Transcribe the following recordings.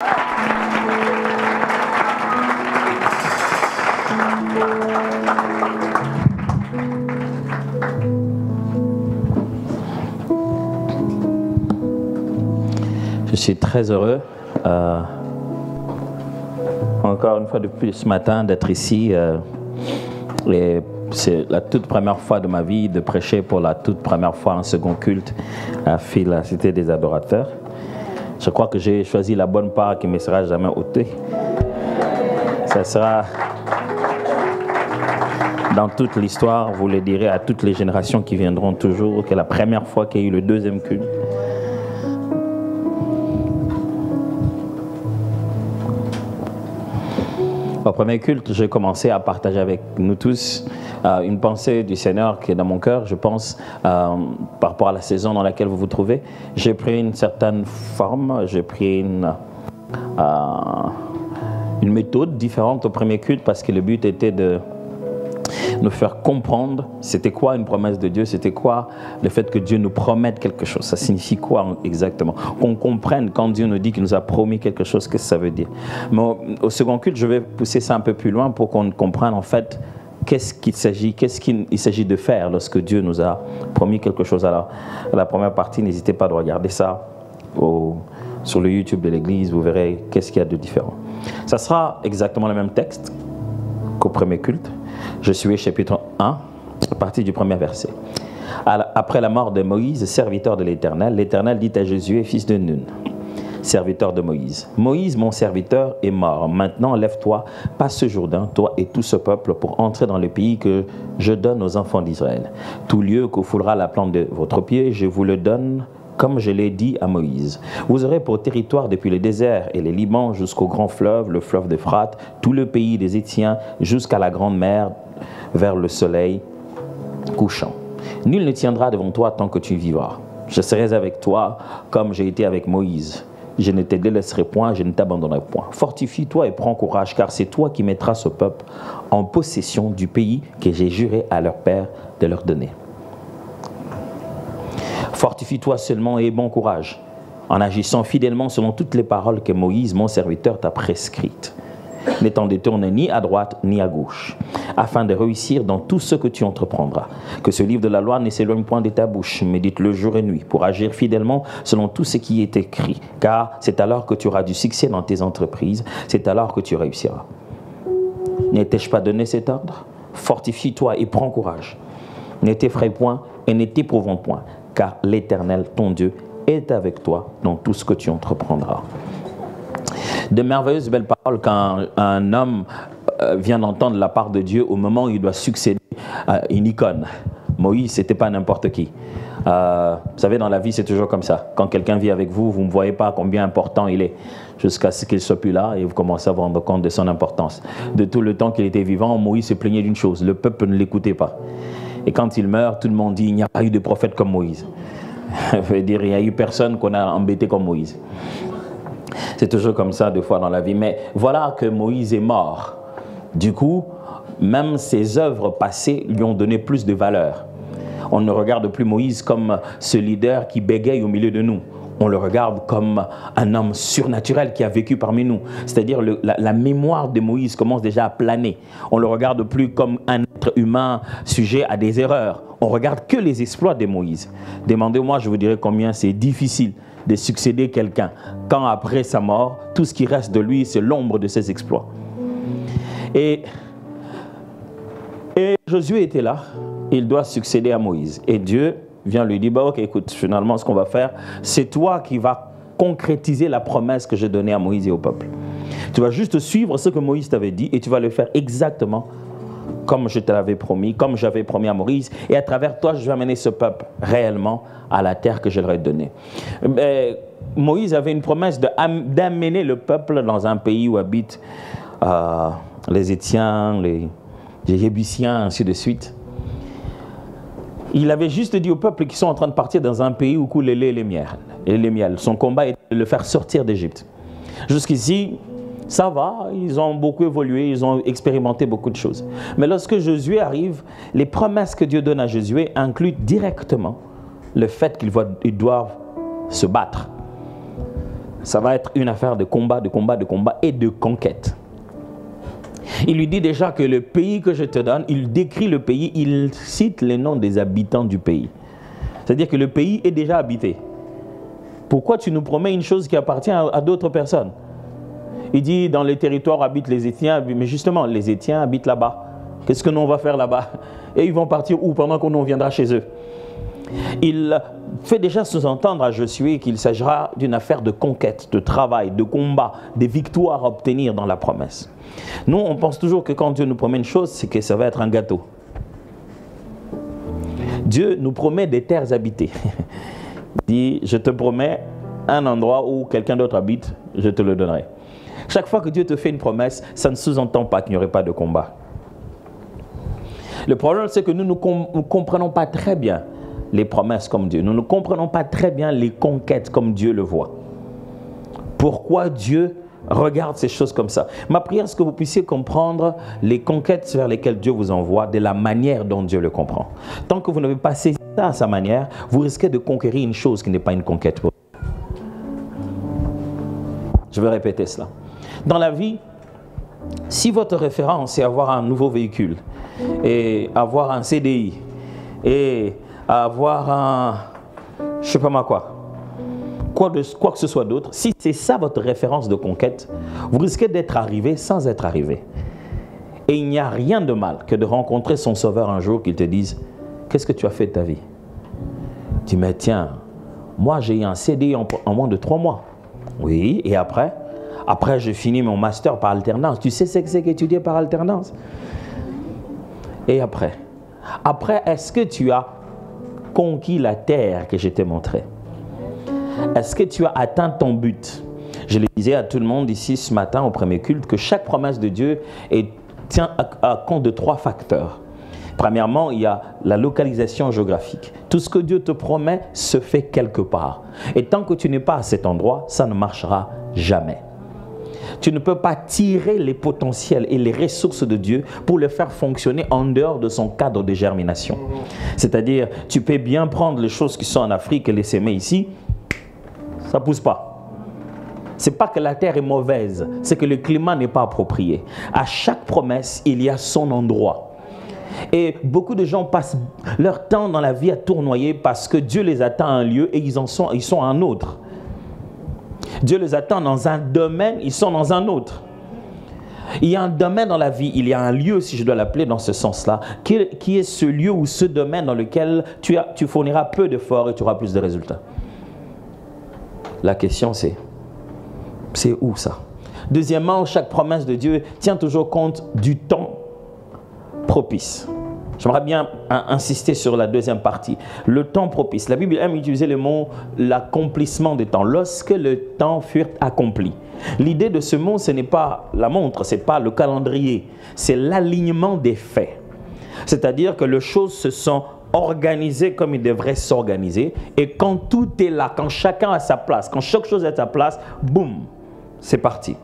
Je suis très heureux, encore une fois de plus ce matin, d'être ici. Et c'est la toute première fois de ma vie de prêcher pour la toute première fois en second culte à la Cité des Adorateurs. Je crois que j'ai choisi la bonne part qui ne me sera jamais ôtée. Ça sera dans toute l'histoire, vous le direz à toutes les générations qui viendront toujours, que la première fois qu'il y a eu le deuxième culte. Au premier culte, j'ai commencé à partager avec nous tous une pensée du Seigneur qui est dans mon cœur, je pense, par rapport à la saison dans laquelle vous vous trouvez. J'ai pris une certaine forme, j'ai pris une méthode différente au premier culte parce que le but était de nous faire comprendre c'était quoi une promesse de Dieu, c'était quoi le fait que Dieu nous promette quelque chose, ça signifie quoi exactement, qu'on comprenne quand Dieu nous dit qu'il nous a promis quelque chose, qu'est-ce que ça veut dire. Mais au second culte, je vais pousser ça un peu plus loin pour qu'on comprenne en fait qu'est-ce qu'il s'agit de faire lorsque Dieu nous a promis quelque chose. Alors, la première partie, n'hésitez pas à regarder ça sur le YouTube de l'église, vous verrez qu'est-ce qu'il y a de différent. Ça sera exactement le même texte qu'au premier culte. Josué chapitre 1, à partir du premier verset. Après la mort de Moïse, serviteur de l'Éternel, l'Éternel dit à Josué, fils de Nun, serviteur de Moïse, Moïse, mon serviteur, est mort. Maintenant, lève-toi, passe ce Jourdain, toi et tout ce peuple, pour entrer dans le pays que je donne aux enfants d'Israël. Tout lieu que foulera la plante de votre pied, je vous le donne, comme je l'ai dit à Moïse. Vous aurez pour territoire depuis le désert et les Liban jusqu'au grand fleuve, le fleuve d'Euphrate, tout le pays des Hétiens, jusqu'à la grande mer, vers le soleil couchant. Nul ne tiendra devant toi tant que tu vivras. Je serai avec toi comme j'ai été avec Moïse. Je ne te délaisserai point, je ne t'abandonnerai point. Fortifie-toi et prends courage, car c'est toi qui mettras ce peuple en possession du pays que j'ai juré à leur père de leur donner. Fortifie-toi seulement et aie bon courage, en agissant fidèlement selon toutes les paroles que Moïse, mon serviteur, t'a prescrites. Ne t'en détourne ni à droite ni à gauche, afin de réussir dans tout ce que tu entreprendras. Que ce livre de la loi ne s'éloigne point de ta bouche, médite-le jour et nuit, pour agir fidèlement selon tout ce qui est écrit. Car c'est alors que tu auras du succès dans tes entreprises, c'est alors que tu réussiras. Ne t'ai-je pas donné cet ordre? Fortifie-toi et prends courage. Ne t'effraie point et ne t'éprouvons point, car l'Éternel, ton Dieu, est avec toi dans tout ce que tu entreprendras. De merveilleuses belles paroles quand un homme vient d'entendre la part de Dieu au moment où il doit succéder à une icône. Moïse, c'était pas n'importe qui. Vous savez, dans la vie, c'est toujours comme ça. Quand quelqu'un vit avec vous, vous ne voyez pas combien important il est, jusqu'à ce qu'il ne soit plus là et vous commencez à vous rendre compte de son importance. De tout le temps qu'il était vivant, Moïse se plaignait d'une chose, le peuple ne l'écoutait pas. Et quand il meurt, tout le monde dit, il n'y a pas eu de prophète comme Moïse. Ça veut dire, il n'y a eu personne qu'on a embêté comme Moïse. C'est toujours comme ça, des fois, dans la vie. Mais voilà que Moïse est mort. Du coup, même ses œuvres passées lui ont donné plus de valeur. On ne regarde plus Moïse comme ce leader qui bégaye au milieu de nous. On le regarde comme un homme surnaturel qui a vécu parmi nous. C'est-à-dire la mémoire de Moïse commence déjà à planer. On ne le regarde plus comme un être humain sujet à des erreurs. On regarde que les exploits de Moïse. Demandez-moi, je vous dirai combien c'est difficile de succéder quelqu'un quand après sa mort, tout ce qui reste de lui, c'est l'ombre de ses exploits. Et Josué était là, il doit succéder à Moïse. Et Dieu vient lui dire, bah, ok, écoute, finalement, ce qu'on va faire, c'est toi qui vas concrétiser la promesse que j'ai donnée à Moïse et au peuple. Tu vas juste suivre ce que Moïse t'avait dit et tu vas le faire exactement comme je te l'avais promis, comme j'avais promis à Moïse. Et à travers toi, je vais amener ce peuple réellement à la terre que je leur ai donnée. Mais Moïse avait une promesse d'amener le peuple dans un pays où habitent les Hétiens, les Jébusiens, ainsi de suite. Il avait juste dit au peuple qu'ils sont en train de partir dans un pays où coule le lait et les miels. Son combat était de le faire sortir d'Égypte. Jusqu'ici, ça va, ils ont beaucoup évolué, ils ont expérimenté beaucoup de choses. Mais lorsque Josué arrive, les promesses que Dieu donne à Josué incluent directement le fait qu'ils doivent se battre. Ça va être une affaire de combat, de combat, de combat et de conquête. Il lui dit déjà que le pays que je te donne, il décrit le pays, il cite les noms des habitants du pays. C'est-à-dire que le pays est déjà habité. Pourquoi tu nous promets une chose qui appartient à d'autres personnes? Il dit, dans les territoires habitent les Étiens, mais justement, les Étiens habitent là-bas. Qu'est-ce que nous on va faire là-bas? Et ils vont partir où pendant qu'on viendra chez eux? Il fait déjà sous-entendre à Josué qu'il s'agira d'une affaire de conquête, de travail, de combat, des victoires à obtenir dans la promesse. Nous, on pense toujours que quand Dieu nous promet une chose, c'est que ça va être un gâteau. Dieu nous promet des terres habitées. Il dit, je te promets un endroit où quelqu'un d'autre habite, je te le donnerai. Chaque fois que Dieu te fait une promesse, ça ne sous-entend pas qu'il n'y aurait pas de combat. Le problème, c'est que nous ne comprenons pas très bien les promesses comme Dieu. Nous ne comprenons pas très bien les conquêtes comme Dieu le voit. Pourquoi Dieu regarde ces choses comme ça? Ma prière, c'est que vous puissiez comprendre les conquêtes vers lesquelles Dieu vous envoie de la manière dont Dieu le comprend. Tant que vous n'avez pas saisi ça à sa manière, vous risquez de conquérir une chose qui n'est pas une conquête pour vous. Je vais répéter cela. Dans la vie, si votre référence est avoir un nouveau véhicule et avoir un CDI et avoir un, je sais pas moi quoi que ce soit d'autre, si c'est ça votre référence de conquête, vous risquez d'être arrivé sans être arrivé. Et il n'y a rien de mal que de rencontrer son sauveur un jour qu'il te dise, qu'est-ce que tu as fait de ta vie? Tu dis, mais tiens, moi j'ai eu un CDI en moins de 3 mois. Oui, et après? Après, j'ai fini mon master par alternance. Tu sais ce que c'est qu'étudier par alternance? Et après? Après, est-ce que tu as conquis la terre que je t'ai montrée? Est-ce que tu as atteint ton but? Je le disais à tout le monde ici ce matin au premier culte que chaque promesse de Dieu tient à compte de 3 facteurs. Premièrement, il y a la localisation géographique. Tout ce que Dieu te promet se fait quelque part. Et tant que tu n'es pas à cet endroit, ça ne marchera jamais. Tu ne peux pas tirer les potentiels et les ressources de Dieu pour les faire fonctionner en dehors de son cadre de germination. C'est-à-dire, tu peux bien prendre les choses qui sont en Afrique et les s'aimer ici, ça ne pousse pas. Ce n'est pas que la terre est mauvaise, c'est que le climat n'est pas approprié. À chaque promesse, il y a son endroit. Et beaucoup de gens passent leur temps dans la vie à tournoyer parce que Dieu les attend à un lieu et ils sont à un autre. Dieu les attend dans un domaine, ils sont dans un autre. Il y a un domaine dans la vie, il y a un lieu, si je dois l'appeler dans ce sens-là, qui est ce lieu ou ce domaine dans lequel tu fourniras peu d'efforts et tu auras plus de résultats. La question c'est où ça? Deuxièmement, chaque promesse de Dieu tient toujours compte du temps propice. J'aimerais bien insister sur la deuxième partie. Le temps propice. La Bible aime utiliser le mot l'accomplissement des temps. Lorsque le temps fut accompli. L'idée de ce mot, ce n'est pas la montre, ce n'est pas le calendrier. C'est l'alignement des faits. C'est-à-dire que les choses se sont organisées comme ils devraient s'organiser. Et quand tout est là, quand chacun a sa place, quand chaque chose est à sa place, boum, c'est parti.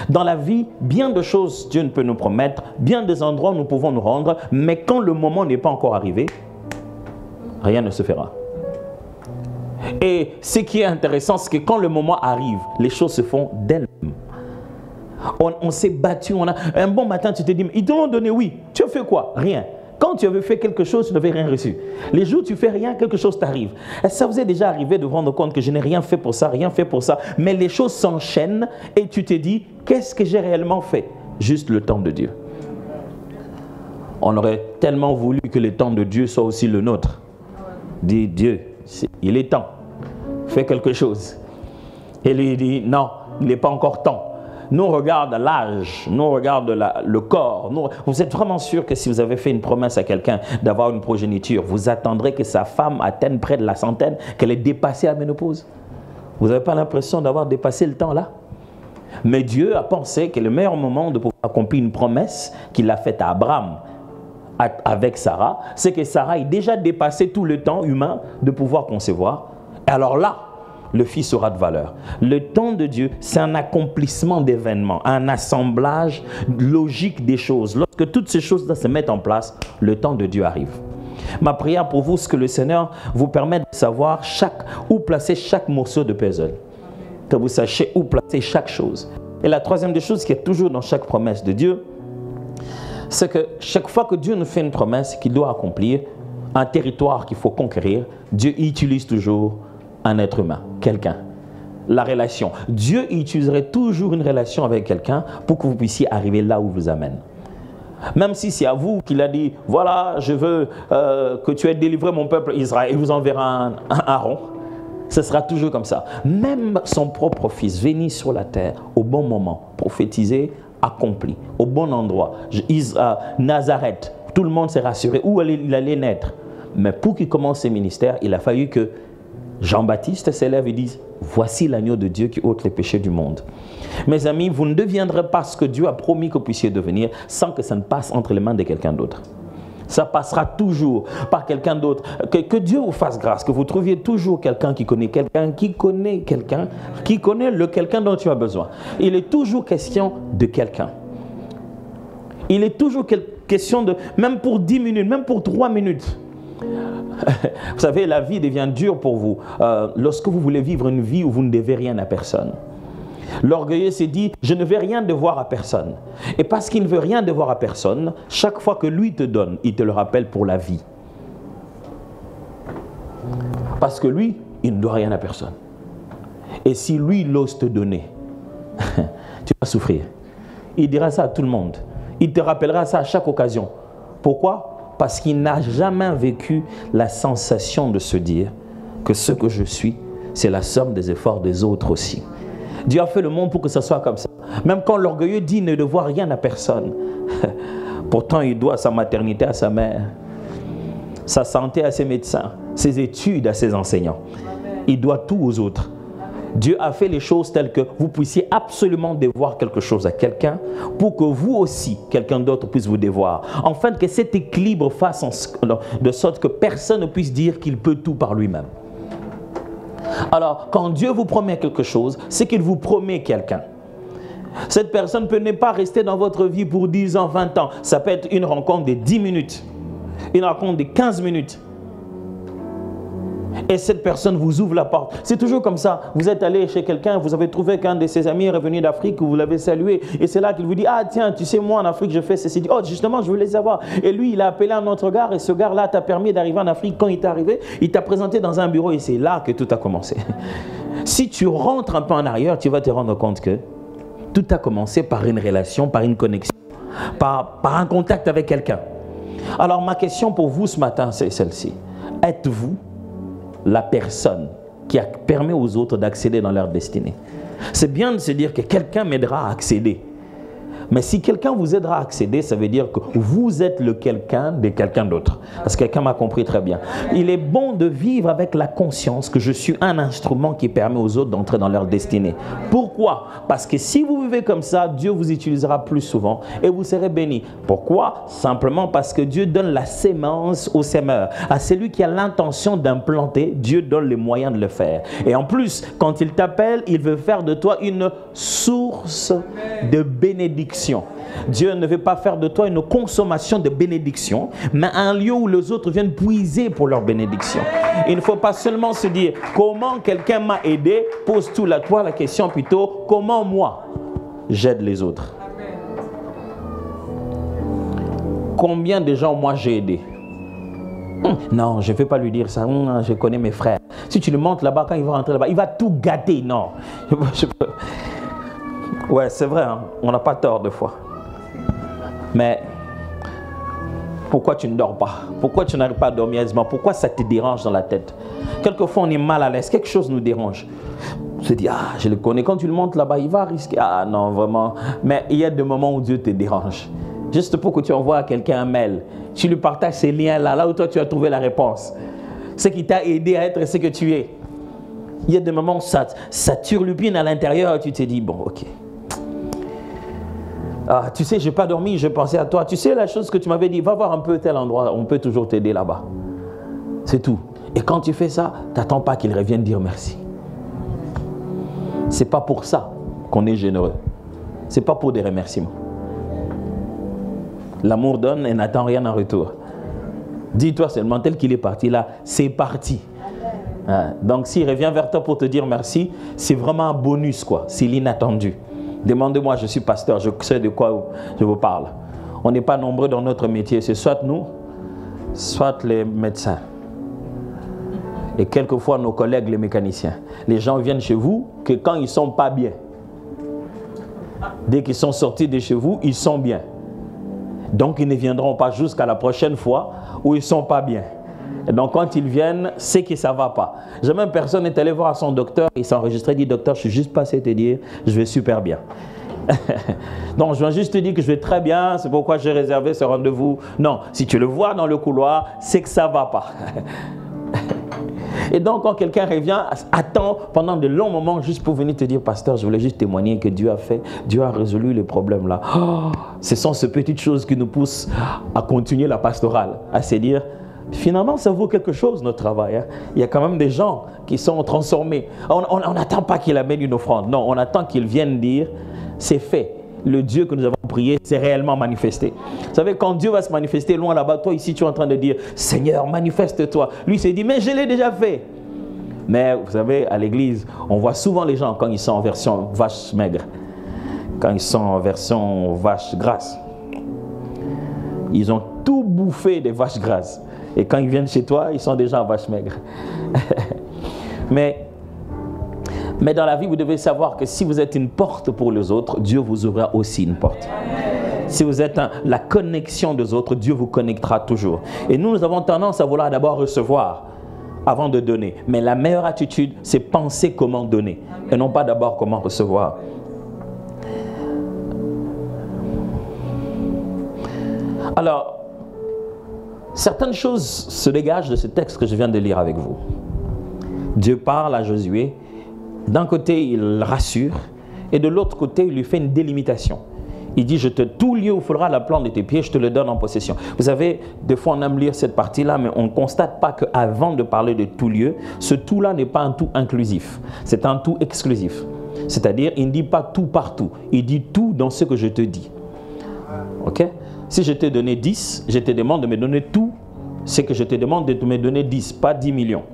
Dans la vie, bien de choses Dieu ne peut nous promettre, bien des endroits où nous pouvons nous rendre, mais quand le moment n'est pas encore arrivé, rien ne se fera. Et ce qui est intéressant, c'est que quand le moment arrive, les choses se font d'elles-mêmes. On s'est battu, un bon matin tu te dis, ils t'ont donné oui, tu as fait quoi? Rien. Quand tu avais fait quelque chose, tu n'avais rien reçu. Les jours où tu fais rien, quelque chose t'arrive. Est-ce que ça vous est déjà arrivé de vous rendre compte que je n'ai rien fait pour ça, mais les choses s'enchaînent et tu te dis, qu'est-ce que j'ai réellement fait? Juste le temps de Dieu. On aurait tellement voulu que le temps de Dieu soit aussi le nôtre. Dit Dieu, il est temps, fais quelque chose. Et lui dit, non, il n'est pas encore temps. Nous, on regarde l'âge, nous, on regarde le corps. Vous êtes vraiment sûr que si vous avez fait une promesse à quelqu'un d'avoir une progéniture, vous attendrez que sa femme atteigne près de la centaine, qu'elle ait dépassé la ménopause? Vous n'avez pas l'impression d'avoir dépassé le temps là? Mais Dieu a pensé que le meilleur moment de pouvoir accomplir une promesse qu'il a faite à Abraham avec Sarah, c'est que Sarah ait déjà dépassé tout le temps humain de pouvoir concevoir. Et alors là, le Fils aura de valeur. Le temps de Dieu, c'est un accomplissement d'événements, un assemblage logique des choses. Lorsque toutes ces choses-là se mettent en place, le temps de Dieu arrive. Ma prière pour vous, c'est que le Seigneur vous permette de savoir où placer chaque morceau de puzzle. que vous sachiez où placer chaque chose. Et la troisième des choses qui est toujours dans chaque promesse de Dieu, c'est que chaque fois que Dieu nous fait une promesse qu'il doit accomplir, un territoire qu'il faut conquérir, Dieu utilise toujours un être humain, quelqu'un. La relation. Dieu utiliserait toujours une relation avec quelqu'un pour que vous puissiez arriver là où il vous amène. Même si c'est à vous qu'il a dit, voilà, je veux que tu aies délivré mon peuple Israël, il vous enverra un Aaron. Ce sera toujours comme ça. Même son propre fils, venu sur la terre au bon moment, prophétisé, accompli, au bon endroit. Nazareth, tout le monde s'est rassuré où il allait naître. Mais pour qu'il commence ses ministères, il a fallu que Jean-Baptiste s'élève et dise, voici l'agneau de Dieu qui ôte les péchés du monde. Mes amis, vous ne deviendrez pas ce que Dieu a promis que vous puissiez devenir sans que ça ne passe entre les mains de quelqu'un d'autre. Ça passera toujours par quelqu'un d'autre. Que Dieu vous fasse grâce, que vous trouviez toujours quelqu'un qui connaît le quelqu'un dont tu as besoin. Il est toujours question de quelqu'un. Il est toujours question de, même pour 10 minutes, même pour 3 minutes. Vous savez, la vie devient dure pour vous lorsque vous voulez vivre une vie où vous ne devez rien à personne. L'orgueilleux s'est dit, je ne vais rien devoir à personne. Et parce qu'il ne veut rien devoir à personne, chaque fois que lui te donne, il te le rappelle pour la vie. Parce que lui, il ne doit rien à personne. Et si lui, il ose te donner, tu vas souffrir. Il dira ça à tout le monde. Il te rappellera ça à chaque occasion. Pourquoi? Parce qu'il n'a jamais vécu la sensation de se dire que ce que je suis, c'est la somme des efforts des autres aussi. Dieu a fait le monde pour que ce soit comme ça. Même quand l'orgueilleux dit ne devoir rien à personne, pourtant il doit sa maternité à sa mère, sa santé à ses médecins, ses études à ses enseignants. Il doit tout aux autres. Dieu a fait les choses telles que vous puissiez absolument devoir quelque chose à quelqu'un pour que vous aussi, quelqu'un d'autre puisse vous devoir. Enfin, que cet équilibre fasse de sorte que personne ne puisse dire qu'il peut tout par lui-même. Alors, quand Dieu vous promet quelque chose, c'est qu'il vous promet quelqu'un. Cette personne peut ne pas rester dans votre vie pour 10 ans, 20 ans. Ça peut être une rencontre de 10 minutes, une rencontre de 15 minutes. Et cette personne vous ouvre la porte. C'est toujours comme ça. Vous êtes allé chez quelqu'un, vous avez trouvé qu'un de ses amis est revenu d'Afrique, vous l'avez salué. Et c'est là qu'il vous dit, ah tiens, tu sais, moi en Afrique, je fais ceci. Oh, justement, je voulais savoir. Et lui, il a appelé un autre gars, et ce gars-là t'a permis d'arriver en Afrique. Quand il t'est arrivé, il t'a présenté dans un bureau, et c'est là que tout a commencé. Si tu rentres un peu en arrière, tu vas te rendre compte que tout a commencé par une relation, par une connexion, par un contact avec quelqu'un. Alors, ma question pour vous ce matin, c'est celle-ci. Êtes-vous la personne qui a permis aux autres d'accéder dans leur destinée? C'est bien de se dire que quelqu'un m'aidera à accéder. Mais si quelqu'un vous aidera à accéder, ça veut dire que vous êtes le quelqu'un de quelqu'un d'autre. Parce que quelqu'un m'a compris très bien. Il est bon de vivre avec la conscience que je suis un instrument qui permet aux autres d'entrer dans leur destinée. Pourquoi? Parce que si vous vivez comme ça, Dieu vous utilisera plus souvent et vous serez bénis. Pourquoi? Simplement parce que Dieu donne la sémence au semeur. À celui qui a l'intention d'implanter, Dieu donne les moyens de le faire. Et en plus, quand il t'appelle, il veut faire de toi une source de bénédiction. Dieu ne veut pas faire de toi une consommation de bénédiction, mais un lieu où les autres viennent puiser pour leur bénédiction. Il ne faut pas seulement se dire comment quelqu'un m'a aidé, pose-toi la question plutôt comment moi j'aide les autres. Combien de gens moi j'ai aidé? Non, je ne vais pas lui dire ça. Je connais mes frères. Si tu le montes là-bas, quand il va rentrer là-bas, il va tout gâter. Non. Ouais, c'est vrai, hein? On n'a pas tort de fois. Mais pourquoi tu ne dors pas? Pourquoi tu n'arrives pas à dormir aisément? Pourquoi ça te dérange dans la tête? Quelquefois, on est mal à l'aise. Quelque chose nous dérange. On se dit, ah, je le connais. Quand tu le montes là-bas, il va risquer. Ah non, vraiment. Mais il y a des moments où Dieu te dérange. Juste pour que tu envoies à quelqu'un un mail. Tu lui partages ces liens-là, là où toi, tu as trouvé la réponse. Ce qui t'a aidé à être ce que tu es. Il y a des moments où ça turlupine à l'intérieur. Tu te dis, bon, ok. Ah, tu sais, je n'ai pas dormi, je pensais à toi. Tu sais la chose que tu m'avais dit, va voir un peu tel endroit, on peut toujours t'aider là-bas. C'est tout. Et quand tu fais ça, tu n'attends pas qu'il revienne dire merci. Ce n'est pas pour ça qu'on est généreux. Ce n'est pas pour des remerciements. L'amour donne et n'attend rien en retour. Dis-toi seulement, tel qu'il est parti là, c'est parti. Donc s'il revient vers toi pour te dire merci, c'est vraiment un bonus, quoi. C'est l'inattendu. Demandez-moi, je suis pasteur, je sais de quoi je vous parle. On n'est pas nombreux dans notre métier, c'est soit nous, soit les médecins. Et quelquefois nos collègues, les mécaniciens. Les gens viennent chez vous que quand ils ne sont pas bien. Dès qu'ils sont sortis de chez vous, ils sont bien. Donc ils ne viendront pas jusqu'à la prochaine fois où ils ne sont pas bien. Et donc quand ils viennent, c'est que ça ne va pas. Jamais personne n'est allé voir son docteur, il s'est enregistré, il dit docteur, je suis juste passé te dire, je vais super bien. Donc je viens juste te dire que je vais très bien, c'est pourquoi j'ai réservé ce rendez-vous. Non, si tu le vois dans le couloir, c'est que ça ne va pas. Et donc quand quelqu'un revient, attend pendant de longs moments juste pour venir te dire, pasteur, je voulais juste témoigner que Dieu a fait, Dieu a résolu les problèmes là. Oh, ce sont ces petites choses qui nous poussent à continuer la pastorale, à se dire, finalement ça vaut quelque chose notre travail. Hein. Il y a quand même des gens qui sont transformés. On n'attend pas qu'il amène une offrande, non, on attend qu'il vienne dire, c'est fait. Le Dieu que nous avons prié s'est réellement manifesté. Vous savez, quand Dieu va se manifester loin là-bas, toi ici tu es en train de dire, Seigneur, manifeste-toi. Lui s'est dit, mais je l'ai déjà fait. Mais vous savez, à l'église, on voit souvent les gens quand ils sont en version vache maigre, quand ils sont en version vache grasse. Ils ont tout bouffé des vaches grasses. Et quand ils viennent chez toi, ils sont déjà en vache maigre. Mais dans la vie, vous devez savoir que si vous êtes une porte pour les autres, Dieu vous ouvrira aussi une porte. Si vous êtes la connexion des autres, Dieu vous connectera toujours. Et nous avons tendance à vouloir d'abord recevoir avant de donner. Mais la meilleure attitude, c'est penser comment donner et non pas d'abord comment recevoir. Alors, certaines choses se dégagent de ce texte que je viens de lire avec vous. Dieu parle à Josué. D'un côté, il rassure, et de l'autre côté, il lui fait une délimitation. Il dit, tout lieu où il faudra la plante de tes pieds, je te le donne en possession. Vous savez, des fois on aime lire cette partie-là, mais on ne constate pas qu'avant de parler de tout lieu, ce tout-là n'est pas un tout inclusif, c'est un tout exclusif. C'est-à-dire, il ne dit pas tout partout, il dit tout dans ce que je te dis. Ok? Si je t'ai donné 10, je te demande de me donner tout ce que je te demande de me donner 10, pas 10 millions.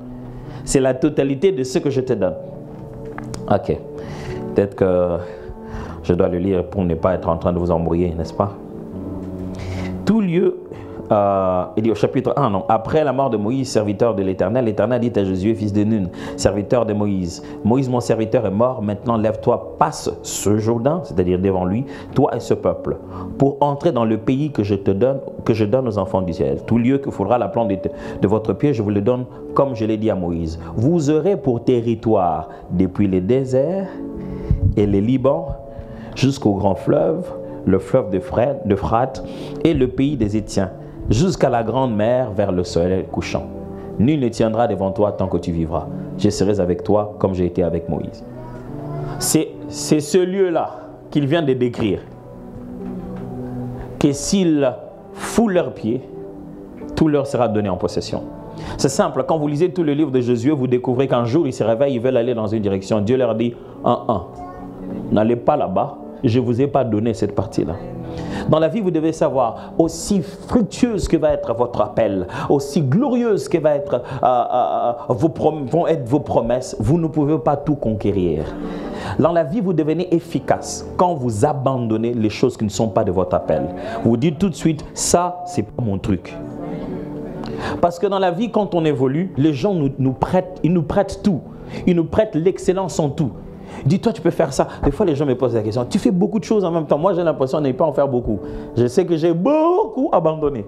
C'est la totalité de ce que je te donne. Ok, peut-être que je dois le lire pour ne pas être en train de vous embrouiller, n'est-ce pas? Tout lieu, il dit au chapitre 1, non, après la mort de Moïse, serviteur de l'Éternel, l'Éternel dit à Josué, fils de Nun, serviteur de Moïse, Moïse mon serviteur est mort, maintenant lève-toi, passe ce Jourdain, c'est-à-dire devant lui, toi et ce peuple, pour entrer dans le pays que je donne aux enfants d'Israël. Tout lieu qu'il faudra la plante de votre pied, je vous le donne comme je l'ai dit à Moïse. Vous aurez pour territoire depuis les déserts et les Liban jusqu'au grand fleuve, le fleuve d'Euphrate et le pays des Étiens, jusqu'à la grande mer vers le soleil couchant. Nul ne tiendra devant toi tant que tu vivras. Je serai avec toi comme j'ai été avec Moïse. C'est ce lieu-là qu'il vient de décrire. Que s'ils foulent leurs pieds, tout leur sera donné en possession. C'est simple, quand vous lisez tout le livre de Josué, vous découvrez qu'un jour ils se réveillent, ils veulent aller dans une direction. Dieu leur dit, n'allez pas là-bas, je ne vous ai pas donné cette partie-là. Dans la vie, vous devez savoir, aussi fructueuse que va être votre appel, aussi glorieuse que vont être vos promesses, vous ne pouvez pas tout conquérir. Dans la vie, vous devenez efficace quand vous abandonnez les choses qui ne sont pas de votre appel. Vous dites tout de suite, ça, c'est pas mon truc. Parce que dans la vie, quand on évolue, les gens nous prêtent tout. Ils nous prêtent l'excellence en tout. Dis-toi, tu peux faire ça. Des fois, les gens me posent la question, tu fais beaucoup de choses en même temps. Moi, j'ai l'impression de ne pas en faire beaucoup. Je sais que j'ai beaucoup abandonné.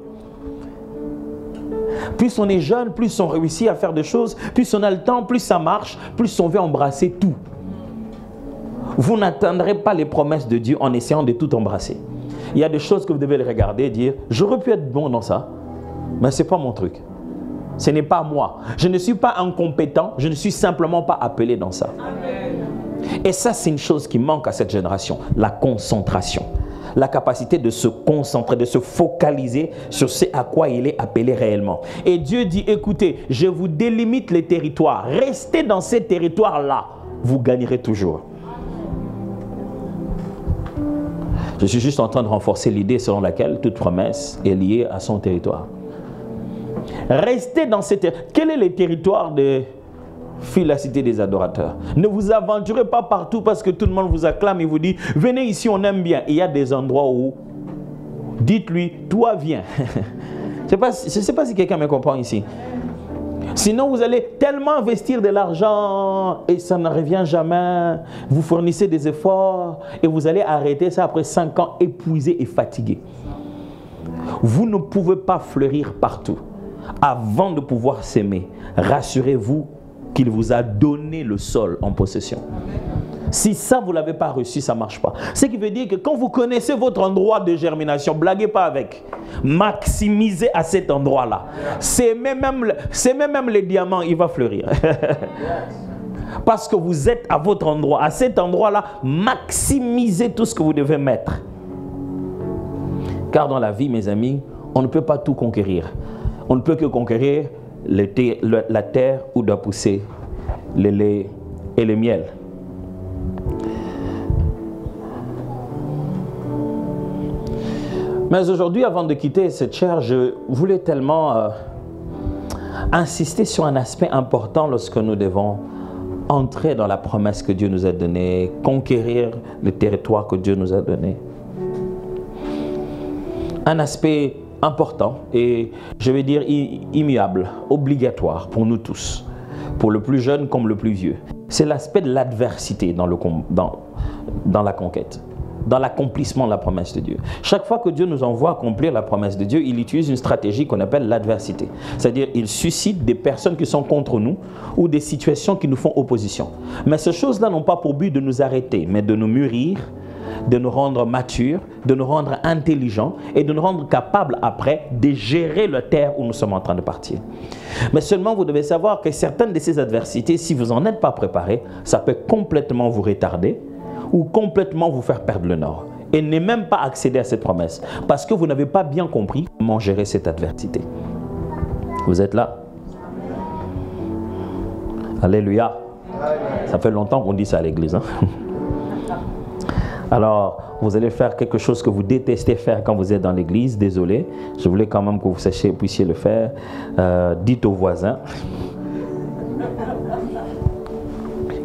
Plus on est jeune, plus on réussit à faire des choses, plus on a le temps, plus ça marche, plus on veut embrasser tout. Vous n'atteindrez pas les promesses de Dieu en essayant de tout embrasser. Il y a des choses que vous devez regarder et dire, j'aurais pu être bon dans ça, mais ce n'est pas mon truc. Ce n'est pas moi. Je ne suis pas incompétent, je ne suis simplement pas appelé dans ça. Amen. Et ça, c'est une chose qui manque à cette génération, la concentration. La capacité de se concentrer, de se focaliser sur ce à quoi il est appelé réellement. Et Dieu dit, écoutez, je vous délimite les territoires. Restez dans ces territoires-là, vous gagnerez toujours. Je suis juste en train de renforcer l'idée selon laquelle toute promesse est liée à son territoire. Restez dans ces territoires. Quel est le territoire fuit la cité des adorateurs. Ne vous aventurez pas partout parce que tout le monde vous acclame et vous dit, venez ici, on aime bien. Et il y a des endroits où, dites-lui, toi viens. Je ne sais pas si quelqu'un me comprend ici. Sinon, vous allez tellement investir de l'argent et ça ne revient jamais. Vous fournissez des efforts et vous allez arrêter ça après 5 ans épuisé et fatigué. Vous ne pouvez pas fleurir partout. Avant de pouvoir s'aimer, rassurez-vous qu'il vous a donné le sol en possession. Si ça, vous ne l'avez pas reçu, ça ne marche pas. Ce qui veut dire que quand vous connaissez votre endroit de germination, blaguez pas avec. Maximisez à cet endroit-là. C'est même les diamants, il va fleurir. Parce que vous êtes à votre endroit. À cet endroit-là, maximisez tout ce que vous devez mettre. Car dans la vie, mes amis, on ne peut pas tout conquérir. On ne peut que conquérir la terre où doit pousser le lait et le miel. Mais aujourd'hui, avant de quitter cette chaire, je voulais tellement insister sur un aspect important lorsque nous devons entrer dans la promesse que Dieu nous a donnée, conquérir le territoire que Dieu nous a donné. Un aspect important et je vais dire immuable, obligatoire pour nous tous, pour le plus jeune comme le plus vieux. C'est l'aspect de l'adversité dans la conquête, dans l'accomplissement de la promesse de Dieu. Chaque fois que Dieu nous envoie accomplir la promesse de Dieu, il utilise une stratégie qu'on appelle l'adversité. C'est-à-dire, il suscite des personnes qui sont contre nous ou des situations qui nous font opposition. Mais ces choses-là n'ont pas pour but de nous arrêter, mais de nous mûrir, de nous rendre matures, de nous rendre intelligents et de nous rendre capables après de gérer la terre où nous sommes en train de partir. Mais seulement vous devez savoir que certaines de ces adversités, si vous n'en êtes pas préparé, ça peut complètement vous retarder ou complètement vous faire perdre le nord et ne même pas accéder à cette promesse parce que vous n'avez pas bien compris comment gérer cette adversité. Vous êtes là? Alléluia. Ça fait longtemps qu'on dit ça à l'église, hein? Alors, vous allez faire quelque chose que vous détestez faire quand vous êtes dans l'église. Désolé, je voulais quand même que vous puissiez le faire. Dites au voisin.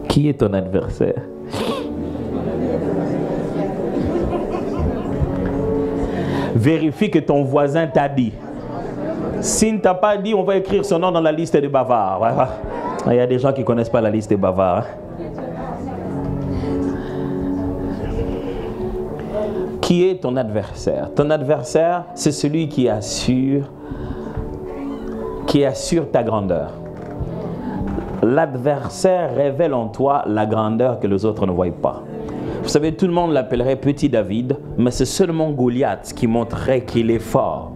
Qui est ton adversaire? Vérifie que ton voisin t'a dit. S'il ne t'a pas dit, on va écrire son nom dans la liste des bavards. Il y a des gens qui ne connaissent pas la liste des bavards. Qui est ton adversaire? Ton adversaire, c'est celui qui assure ta grandeur. L'adversaire révèle en toi la grandeur que les autres ne voient pas. Vous savez, tout le monde l'appellerait petit David, mais c'est seulement Goliath qui montrerait qu'il est fort.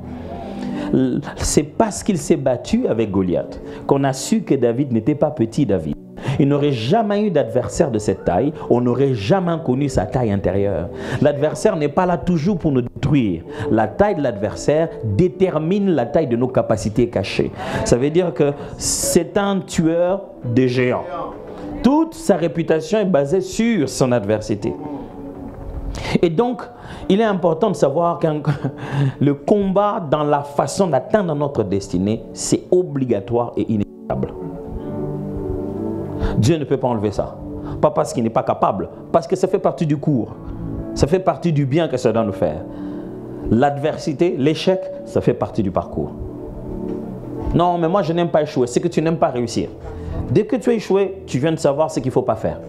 C'est parce qu'il s'est battu avec Goliath qu'on a su que David n'était pas petit David. Il n'aurait jamais eu d'adversaire de cette taille, on n'aurait jamais connu sa taille intérieure. L'adversaire n'est pas là toujours pour nous détruire. La taille de l'adversaire détermine la taille de nos capacités cachées. Ça veut dire que c'est un tueur de géants. Toute sa réputation est basée sur son adversité. Et donc, il est important de savoir que le combat dans la façon d'atteindre notre destinée, c'est obligatoire et inévitable. Dieu ne peut pas enlever ça. Pas parce qu'il n'est pas capable, parce que ça fait partie du cours. Ça fait partie du bien que ça doit nous faire. L'adversité, l'échec, ça fait partie du parcours. Non, mais moi je n'aime pas échouer, c'est que tu n'aimes pas réussir. Dès que tu as échoué, tu viens de savoir ce qu'il ne faut pas faire.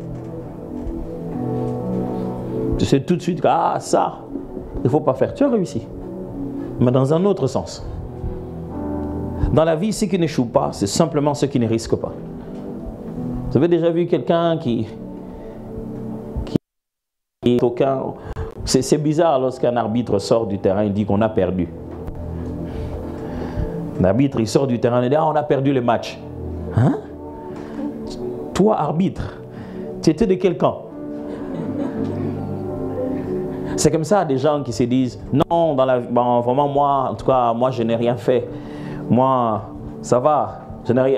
Tu sais tout de suite que ça, il ne faut pas faire. Tu as réussi. Mais dans un autre sens. Dans la vie, ceux qui n'échouent pas, c'est simplement ceux qui ne risquent pas. Vous avez déjà vu quelqu'un qui c'est bizarre lorsqu'un arbitre sort du terrain, il dit qu'on a perdu. L'arbitre, il sort du terrain et dit on a perdu le match. Hein? Toi, arbitre, tu étais de quel camp? C'est comme ça des gens qui se disent non, vraiment moi, en tout cas, moi je n'ai rien fait. Moi, ça va.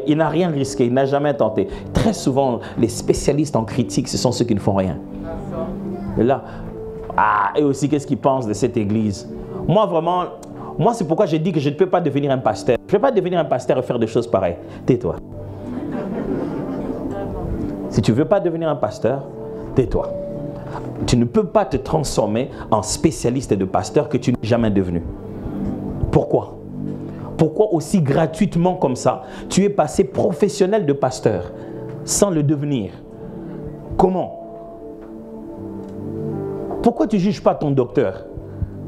Il n'a rien risqué, il n'a jamais tenté. Très souvent, les spécialistes en critique, ce sont ceux qui ne font rien. Et là, et aussi, qu'est-ce qu'ils pensent de cette église? Moi, vraiment, c'est pourquoi j'ai dit que je ne peux pas devenir un pasteur. Je ne peux pas devenir un pasteur et faire des choses pareilles. Tais-toi. Si tu ne veux pas devenir un pasteur, tais-toi. Tu ne peux pas te transformer en spécialiste de pasteur que tu n'es jamais devenu. Pourquoi? Pourquoi aussi gratuitement comme ça, tu es passé professionnel de pasteur sans le devenir? Comment? Pourquoi tu ne juges pas ton docteur?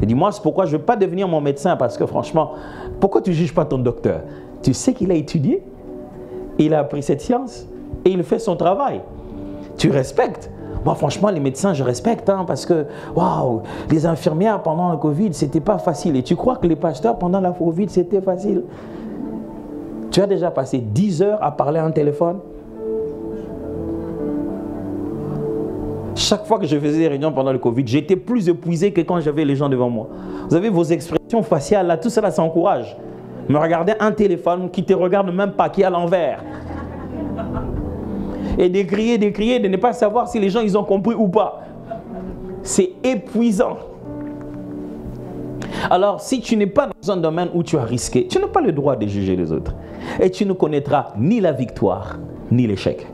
Et dis-moi, c'est pourquoi je ne veux pas devenir mon médecin, parce que franchement, pourquoi tu ne juges pas ton docteur? Tu sais qu'il a étudié, il a appris cette science et il fait son travail. Tu respectes. Moi, franchement, les médecins, je respecte, hein, parce que, waouh, les infirmières pendant le Covid, c'était pas facile. Et tu crois que les pasteurs pendant la Covid, c'était facile? Tu as déjà passé 10 heures à parler à un téléphone? Chaque fois que je faisais des réunions pendant le Covid, j'étais plus épuisé que quand j'avais les gens devant moi. Vous avez vos expressions faciales, là, tout cela, ça encourage. Me regarder un téléphone qui ne te regarde même pas, qui est à l'envers. Et d'écrier, de ne pas savoir si les gens ils ont compris ou pas. C'est épuisant. Alors, si tu n'es pas dans un domaine où tu as risqué, tu n'as pas le droit de juger les autres. Et tu ne connaîtras ni la victoire, ni l'échec.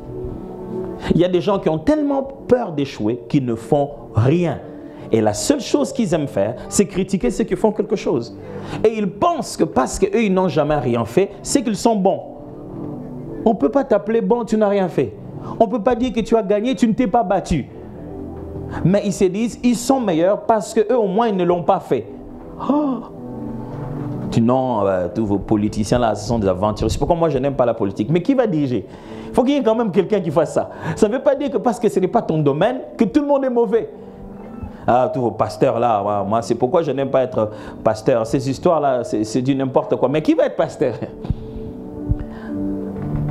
Il y a des gens qui ont tellement peur d'échouer qu'ils ne font rien. Et la seule chose qu'ils aiment faire, c'est critiquer ceux qui font quelque chose. Et ils pensent que parce qu'eux, ils n'ont jamais rien fait, c'est qu'ils sont bons. On ne peut pas t'appeler bon, tu n'as rien fait. On ne peut pas dire que tu as gagné, tu ne t'es pas battu. Mais ils se disent, ils sont meilleurs parce qu'eux, au moins, ils ne l'ont pas fait. Oh. Non, tous vos politiciens là, ce sont des aventuriers. C'est pourquoi moi, je n'aime pas la politique. Mais qui va diriger? Il faut qu'il y ait quand même quelqu'un qui fasse ça. Ça ne veut pas dire que parce que ce n'est pas ton domaine, que tout le monde est mauvais. Ah, tous vos pasteurs là, moi, c'est pourquoi je n'aime pas être pasteur. Ces histoires-là, c'est du n'importe quoi. Mais qui va être pasteur?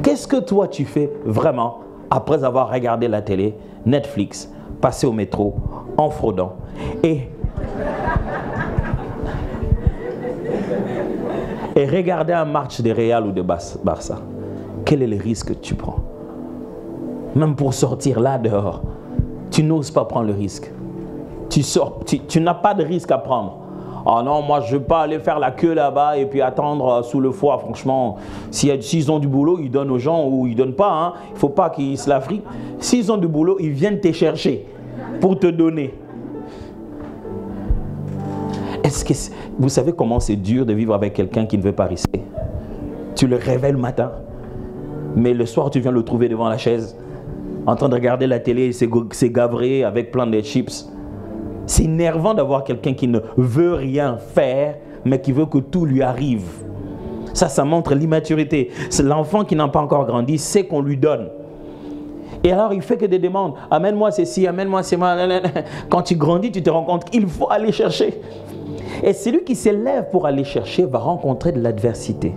Qu'est-ce que toi, tu fais vraiment après avoir regardé la télé, Netflix, passé au métro, en fraudant et regarder un match de Real ou de Barça? Quel est le risque que tu prends? Même pour sortir là dehors, tu n'oses pas prendre le risque. Tu sors, tu n'as pas de risque à prendre. Ah non, moi je ne veux pas aller faire la queue là-bas et puis attendre sous le foie. Franchement, s'ils ont du boulot, ils donnent aux gens ou ils ne donnent pas. Hein. Il ne faut pas qu'ils se la frient. S'ils ont du boulot, ils viennent te chercher pour te donner. Est-ce que vous savez comment c'est dur de vivre avec quelqu'un qui ne veut pas risquer? Tu le réveilles le matin, mais le soir tu viens le trouver devant la chaise, en train de regarder la télé, c'est gavré avec plein de chips. C'est énervant d'avoir quelqu'un qui ne veut rien faire, mais qui veut que tout lui arrive. Ça montre l'immaturité. C'est l'enfant qui n'a pas encore grandi, c'est qu'on lui donne. Et alors, il fait que des demandes. Amène-moi ceci, amène-moi cela. Quand tu grandis, tu te rends compte qu'il faut aller chercher. Et celui qui s'élève pour aller chercher va rencontrer de l'adversité.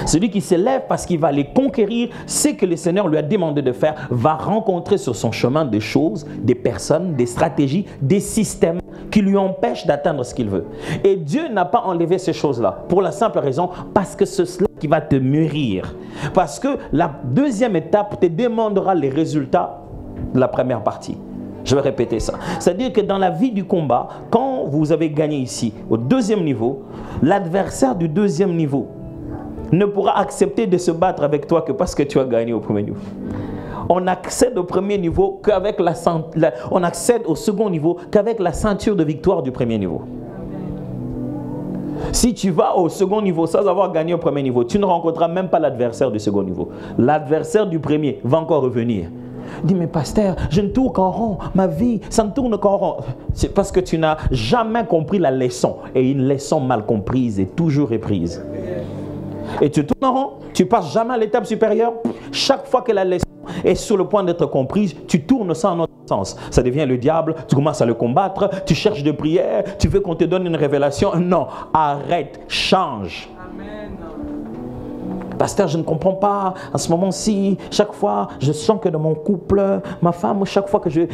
Celui qui s'élève parce qu'il va aller conquérir ce que le Seigneur lui a demandé de faire, va rencontrer sur son chemin des choses, des personnes, des stratégies, des systèmes qui lui empêchent d'atteindre ce qu'il veut. Et Dieu n'a pas enlevé ces choses-là pour la simple raison parce que c'est cela qui va te mûrir. Parce que la deuxième étape te demandera les résultats de la première partie. Je vais répéter ça. C'est-à-dire que dans la vie du combat, quand vous avez gagné ici, au deuxième niveau, l'adversaire du deuxième niveau ne pourra accepter de se battre avec toi que parce que tu as gagné au premier niveau. On accède au premier niveau qu'avec on accède au second niveau qu'avec la ceinture de victoire du premier niveau. Si tu vas au second niveau sans avoir gagné au premier niveau, tu ne rencontreras même pas l'adversaire du second niveau. L'adversaire du premier va encore revenir. Dis, mais pasteur, je ne tourne qu'en rond. Ma vie, ça ne tourne qu'en rond. C'est parce que tu n'as jamais compris la leçon. Et une leçon mal comprise est toujours reprise. Et tu tournes en rond, tu passes jamais à l'étape supérieure. Chaque fois que la leçon est sur le point d'être comprise, tu tournes ça en autre sens. Ça devient le diable, tu commences à le combattre, tu cherches des prières, tu veux qu'on te donne une révélation. Non, arrête, change. Amen. Pasteur, je ne comprends pas. En ce moment-ci, chaque fois, je sens que dans mon couple, ma femme, chaque fois que je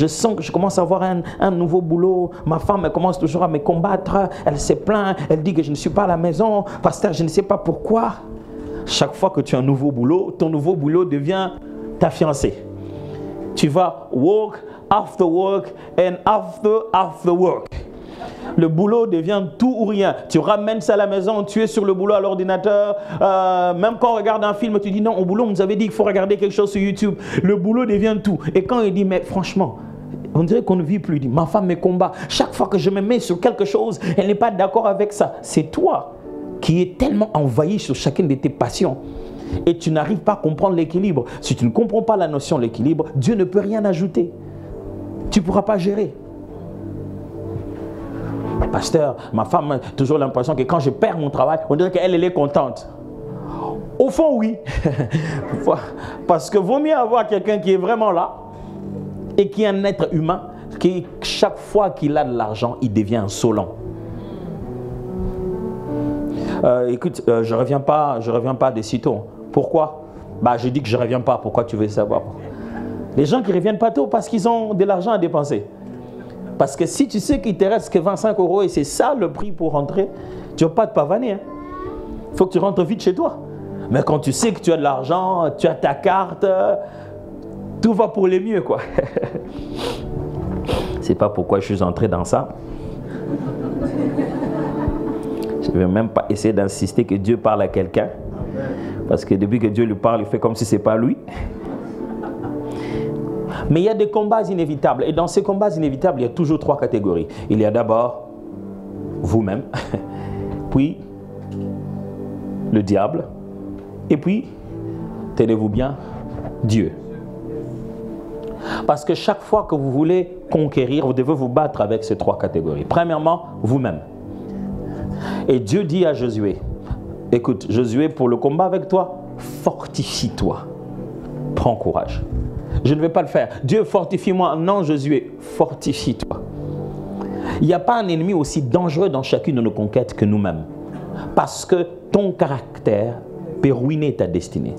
sens que je commence à avoir un nouveau boulot, ma femme elle commence toujours à me combattre. Elle se plaint, elle dit que je ne suis pas à la maison. Pasteur, je ne sais pas pourquoi. Chaque fois que tu as un nouveau boulot, ton nouveau boulot devient ta fiancée. Tu vas work after work and after work. Le boulot devient tout ou rien. Tu ramènes ça à la maison, tu es sur le boulot à l'ordinateur. Même quand on regarde un film, tu dis non, au boulot, on nous avait dit qu'il faut regarder quelque chose sur YouTube. Le boulot devient tout. Et quand il dit, mais franchement, on dirait qu'on ne vit plus. Il dit, ma femme me combat. Chaque fois que je me mets sur quelque chose, elle n'est pas d'accord avec ça. C'est toi qui es tellement envahi sur chacune de tes passions. Et tu n'arrives pas à comprendre l'équilibre. Si tu ne comprends pas la notion de l'équilibre, Dieu ne peut rien ajouter. Tu ne pourras pas gérer. Pasteur, ma femme a toujours l'impression que quand je perds mon travail, on dirait qu'elle est contente. Au fond, oui. Parce que vaut mieux avoir quelqu'un qui est vraiment là et qui est un être humain, qui chaque fois qu'il a de l'argent, il devient insolent. Écoute, je reviens pas des sitôt. Pourquoi? Je dis que je ne reviens pas. Pourquoi tu veux savoir? Les gens qui ne reviennent pas tôt parce qu'ils ont de l'argent à dépenser. Parce que si tu sais qu'il te reste que 25 € et c'est ça le prix pour rentrer, tu ne vas pas te pavaner. Il faut que tu rentres vite chez toi. Mais quand tu sais que tu as de l'argent, tu as ta carte, tout va pour le mieux, quoi. C'est pas pourquoi je suis entré dans ça. Je ne vais même pas essayer d'insister que Dieu parle à quelqu'un. Parce que depuis que Dieu lui parle, il fait comme si ce n'est pas lui. Mais il y a des combats inévitables. Et dans ces combats inévitables, il y a toujours 3 catégories. Il y a d'abord vous-même, puis le diable, et puis, tenez-vous bien, Dieu. Parce que chaque fois que vous voulez conquérir, vous devez vous battre avec ces 3 catégories. Premièrement, vous-même. Et Dieu dit à Josué, écoute, Josué, pour le combat avec toi, fortifie-toi. Prends courage. Je ne vais pas le faire. Dieu, fortifie-moi. Non, Josué, fortifie-toi. Il n'y a pas un ennemi aussi dangereux dans chacune de nos conquêtes que nous-mêmes. Parce que ton caractère peut ruiner ta destinée.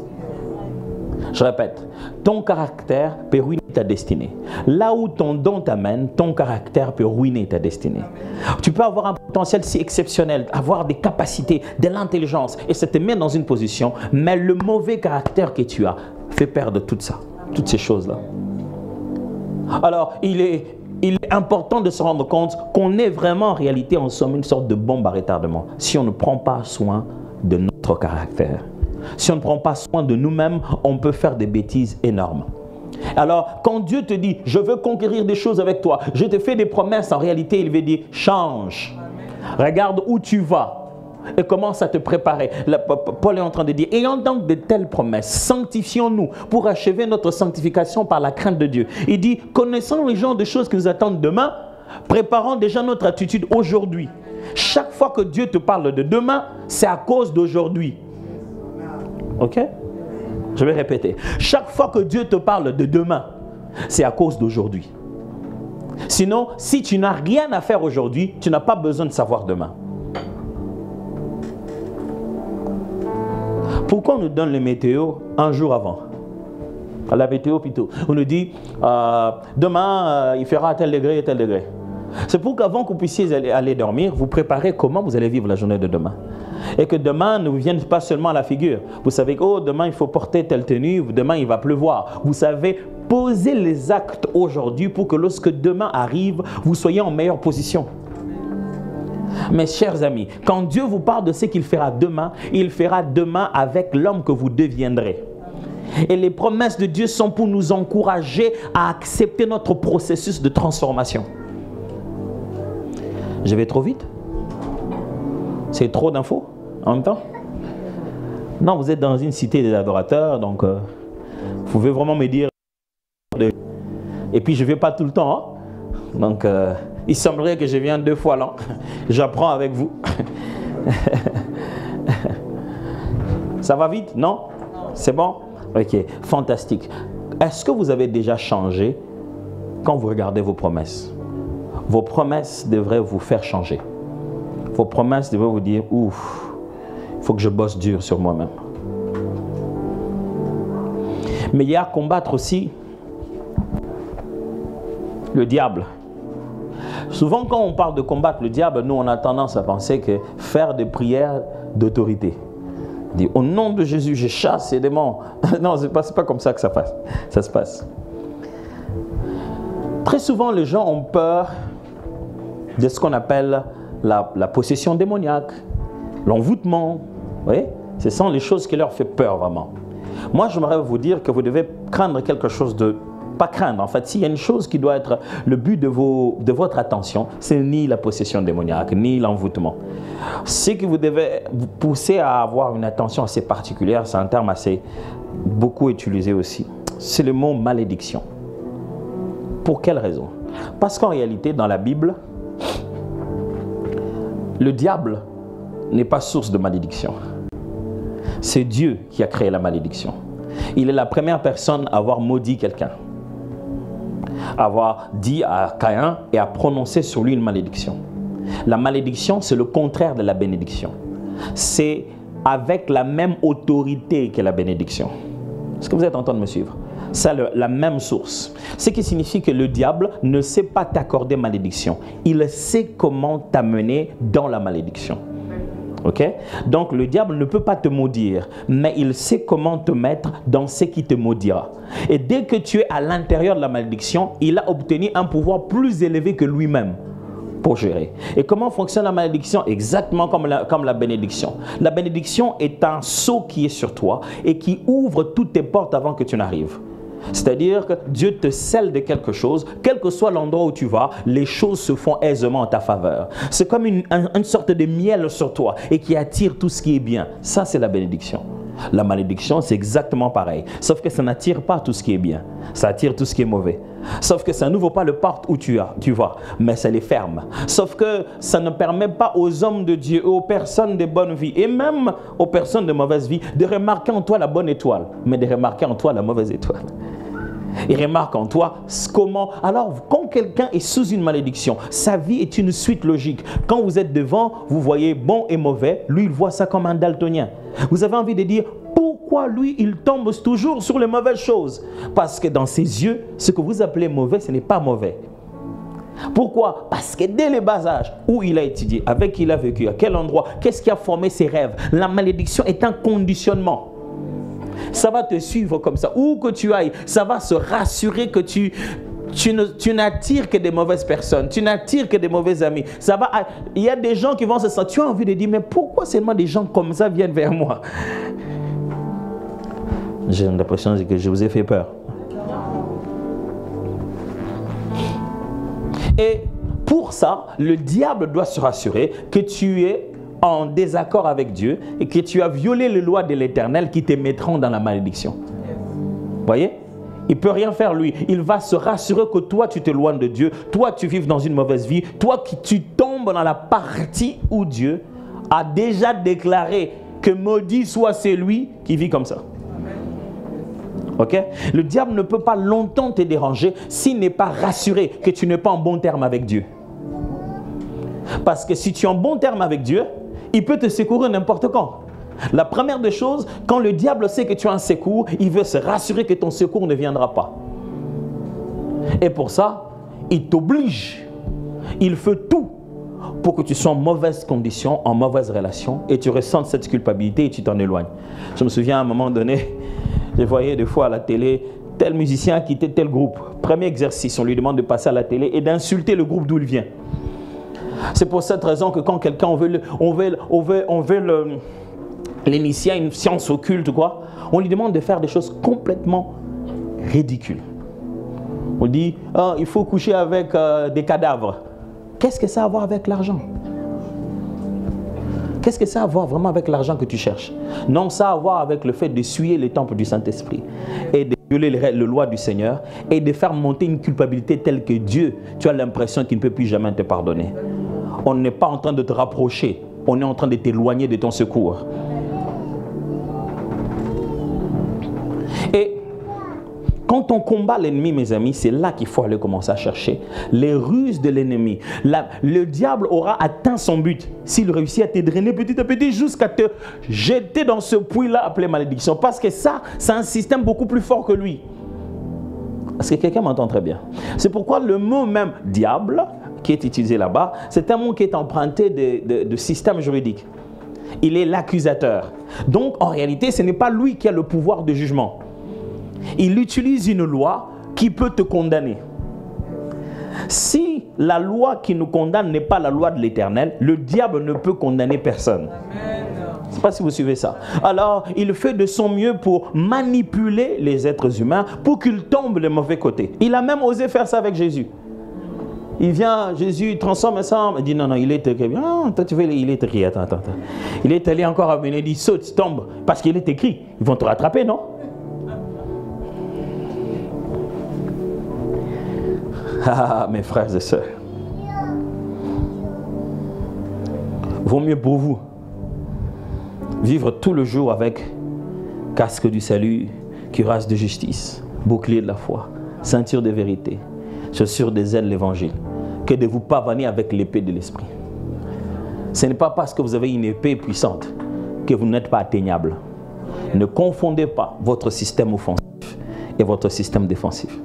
Je répète, ton caractère peut ruiner ta destinée. Là où ton don t'amène, ton caractère peut ruiner ta destinée. Tu peux avoir un potentiel si exceptionnel, avoir des capacités, de l'intelligence, et ça te met dans une position, mais le mauvais caractère que tu as fait perdre tout ça, toutes ces choses-là. Alors, il est important de se rendre compte qu'on est vraiment en réalité en somme une sorte de bombe à retardement si on ne prend pas soin de notre caractère. Si on ne prend pas soin de nous-mêmes, on peut faire des bêtises énormes. Alors, quand Dieu te dit, je veux conquérir des choses avec toi, je te fais des promesses, en réalité, il veut dire, change. Regarde où tu vas et commence à te préparer. Paul est en train de dire, ayant donc de telles promesses, sanctifions-nous pour achever notre sanctification par la crainte de Dieu. Il dit, connaissant les genres de choses qui nous attendent demain, préparons déjà notre attitude aujourd'hui. Chaque fois que Dieu te parle de demain, c'est à cause d'aujourd'hui. Ok? Je vais répéter. Chaque fois que Dieu te parle de demain, c'est à cause d'aujourd'hui. Sinon, si tu n'as rien à faire aujourd'hui, tu n'as pas besoin de savoir demain. Pourquoi on nous donne les météos un jour avant? La météo plutôt. On nous dit, demain, il fera tel degré et tel degré. C'est pour qu'avant que vous puissiez aller dormir, vous préparez comment vous allez vivre la journée de demain. Et que demain ne vous vienne pas seulement à la figure. Vous savez que demain il faut porter telle tenue, demain il va pleuvoir. Vous savez poser les actes aujourd'hui pour que lorsque demain arrive, vous soyez en meilleure position. Mes chers amis, quand Dieu vous parle de ce qu'il fera demain, il fera demain avec l'homme que vous deviendrez. Et les promesses de Dieu sont pour nous encourager à accepter notre processus de transformation. Je vais trop vite? C'est trop d'infos en même temps? Non, vous êtes dans une cité des adorateurs, donc vous pouvez vraiment me dire. Et puis je ne vais pas tout le temps. Hein? Donc il semblerait que je viens 2 fois l'an. J'apprends avec vous. Ça va vite? Non? C'est bon? Ok, fantastique. Est-ce que vous avez déjà changé quand vous regardez vos promesses? Vos promesses devraient vous faire changer. Vos promesses devraient vous dire, ouf, il faut que je bosse dur sur moi-même. Mais il y a à combattre aussi le diable. Souvent, quand on parle de combattre le diable, nous, on a tendance à penser que faire des prières d'autorité. Dire, au nom de Jésus, je chasse ces démons. Non, ce n'est pas comme ça que ça se passe. Très souvent, les gens ont peur de ce qu'on appelle la possession démoniaque, l'envoûtement. Vous voyez, ce sont les choses qui leur font peur vraiment. Moi, j'aimerais vous dire que vous devez craindre quelque chose de... Pas craindre, en fait, s'il y a une chose qui doit être le but de votre attention, c'est ni la possession démoniaque, ni l'envoûtement. Ce que vous devez vous pousser à avoir une attention assez particulière, c'est un terme assez beaucoup utilisé aussi, c'est le mot malédiction. Pour quelle raison? Parce qu'en réalité, dans la Bible, le diable n'est pas source de malédiction. C'est Dieu qui a créé la malédiction. Il est la première personne à avoir maudit quelqu'un, à avoir dit à Caïn et à prononcer sur lui une malédiction. La malédiction, c'est le contraire de la bénédiction. C'est avec la même autorité que la bénédiction. Est-ce que vous êtes en train de me suivre? C'est la même source. Ce qui signifie que le diable ne sait pas t'accorder malédiction. Il sait comment t'amener dans la malédiction. Ok? Donc le diable ne peut pas te maudire, mais il sait comment te mettre dans ce qui te maudira. Et dès que tu es à l'intérieur de la malédiction, il a obtenu un pouvoir plus élevé que lui-même pour gérer. Et comment fonctionne la malédiction? Exactement comme la bénédiction. La bénédiction est un sceau qui est sur toi et qui ouvre toutes tes portes avant que tu n'arrives. C'est-à-dire que Dieu te scelle de quelque chose, quel que soit l'endroit où tu vas, les choses se font aisément en ta faveur. C'est comme une sorte de miel sur toi et qui attire tout ce qui est bien. Ça, c'est la bénédiction. La malédiction, c'est exactement pareil. Sauf que ça n'attire pas tout ce qui est bien. Ça attire tout ce qui est mauvais. Sauf que ça n'ouvre pas le porte où tu vas, mais ça les ferme. Sauf que ça ne permet pas aux hommes de Dieu, aux personnes de bonne vie, et même aux personnes de mauvaise vie, de remarquer en toi la bonne étoile, mais de remarquer en toi la mauvaise étoile. Et remarque en toi comment... Alors, quand quelqu'un est sous une malédiction, sa vie est une suite logique. Quand vous êtes devant, vous voyez bon et mauvais. Lui, il voit ça comme un daltonien. Vous avez envie de dire, pourquoi lui, il tombe toujours sur les mauvaises choses? Parce que dans ses yeux, ce que vous appelez mauvais, ce n'est pas mauvais. Pourquoi? Parce que dès le bas âge, où il a étudié, avec qui il a vécu, à quel endroit, qu'est-ce qui a formé ses rêves? La malédiction est un conditionnement. Ça va te suivre comme ça. Où que tu ailles, ça va se rassurer que tu n'attires que des mauvaises personnes. Tu n'attires que des mauvais amis. Il y a des gens qui vont se sentir. Tu as envie de dire, mais pourquoi seulement des gens comme ça viennent vers moi? J'ai l'impression que je vous ai fait peur. Et pour ça, le diable doit se rassurer que tu es en désaccord avec Dieu et que tu as violé les lois de l'Éternel qui te mettront dans la malédiction. Vous voyez? Il ne peut rien faire lui. Il va se rassurer que toi tu t'éloignes de Dieu, toi tu vives dans une mauvaise vie, toi qui tu tombes dans la partie où Dieu a déjà déclaré que maudit soit celui qui vit comme ça. Ok? Le diable ne peut pas longtemps te déranger s'il n'est pas rassuré que tu n'es pas en bon terme avec Dieu. Parce que si tu es en bon terme avec Dieu, il peut te secourir n'importe quand. La première des choses, quand le diable sait que tu as un secours, il veut se rassurer que ton secours ne viendra pas. Et pour ça, il t'oblige. Il fait tout pour que tu sois en mauvaise condition, en mauvaise relation, et tu ressentes cette culpabilité et tu t'en éloignes. Je me souviens à un moment donné, je voyais des fois à la télé, tel musicien a quitté tel groupe. Premier exercice, on lui demande de passer à la télé et d'insulter le groupe d'où il vient. C'est pour cette raison que quand quelqu'un on veut l'initier à une science occulte ou quoi, on lui demande de faire des choses complètement ridicules. On dit, oh, il faut coucher avec des cadavres. Qu'est-ce que ça a à voir avec l'argent? Qu'est-ce que ça a à voir vraiment avec l'argent que tu cherches? Non, ça a à voir avec le fait de souiller le temple du Saint-Esprit et de violer les lois du Seigneur et de faire monter une culpabilité telle que Dieu, tu as l'impression qu'il ne peut plus jamais te pardonner. On n'est pas en train de te rapprocher, on est en train de t'éloigner de ton secours. Et quand on combat l'ennemi, mes amis, c'est là qu'il faut aller commencer à chercher les ruses de l'ennemi. Le diable aura atteint son but s'il réussit à te drainer petit à petit jusqu'à te jeter dans ce puits-là appelé malédiction. Parce que ça, c'est un système beaucoup plus fort que lui. Est-ce que quelqu'un m'entend très bien? C'est pourquoi le mot même « diable » qui est utilisé là-bas, c'est un mot qui est emprunté de système juridique. Il est l'accusateur. Donc, en réalité, ce n'est pas lui qui a le pouvoir de jugement. Il utilise une loi qui peut te condamner. Si la loi qui nous condamne n'est pas la loi de l'Éternel. Le diable ne peut condamner personne. Je ne sais pas si vous suivez ça. Alors, il fait de son mieux pour manipuler les êtres humains pour qu'ils tombent le mauvais côté. Il a même osé faire ça avec Jésus. Il vient, Jésus, il transforme ça. Il dit non, il est écrit. Ah, toi, tu veux, il est écrit. Attends. Il est allé encore à venir, il dit saute, tombe. Parce qu'il est écrit. Ils vont te rattraper, non? Ah, mes frères et sœurs. Vaut mieux pour vous vivre tout le jour avec casque du salut, cuirasse de justice, bouclier de la foi, ceinture de vérité, chaussures des ailes de l'évangile, que de vous pavaner avec l'épée de l'esprit. Ce n'est pas parce que vous avez une épée puissante que vous n'êtes pas atteignable. Ne confondez pas votre système offensif et votre système défensif.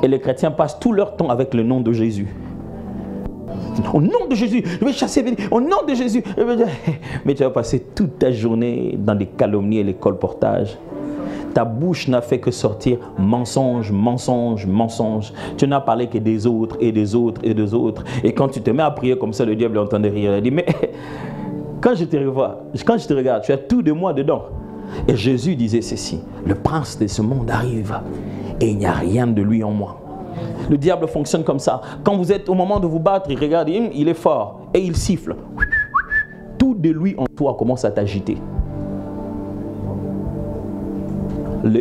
Et les chrétiens passent tout leur temps avec le nom de Jésus. Au nom de Jésus, je vais chasser. Au nom de Jésus. Mais tu vas passer toute ta journée dans des calomnies et les colportages. Ta bouche n'a fait que sortir mensonge, mensonge, mensonge. Tu n'as parlé que des autres et des autres et des autres. Et quand tu te mets à prier comme ça, le diable entend rire. Il dit, mais quand je te revois, quand je te regarde, tu as tout de moi dedans. Et Jésus disait ceci, le prince de ce monde arrive et il n'y a rien de lui en moi. Le diable fonctionne comme ça. Quand vous êtes au moment de vous battre, il regarde, il est fort et il siffle. Tout de lui en toi commence à t'agiter.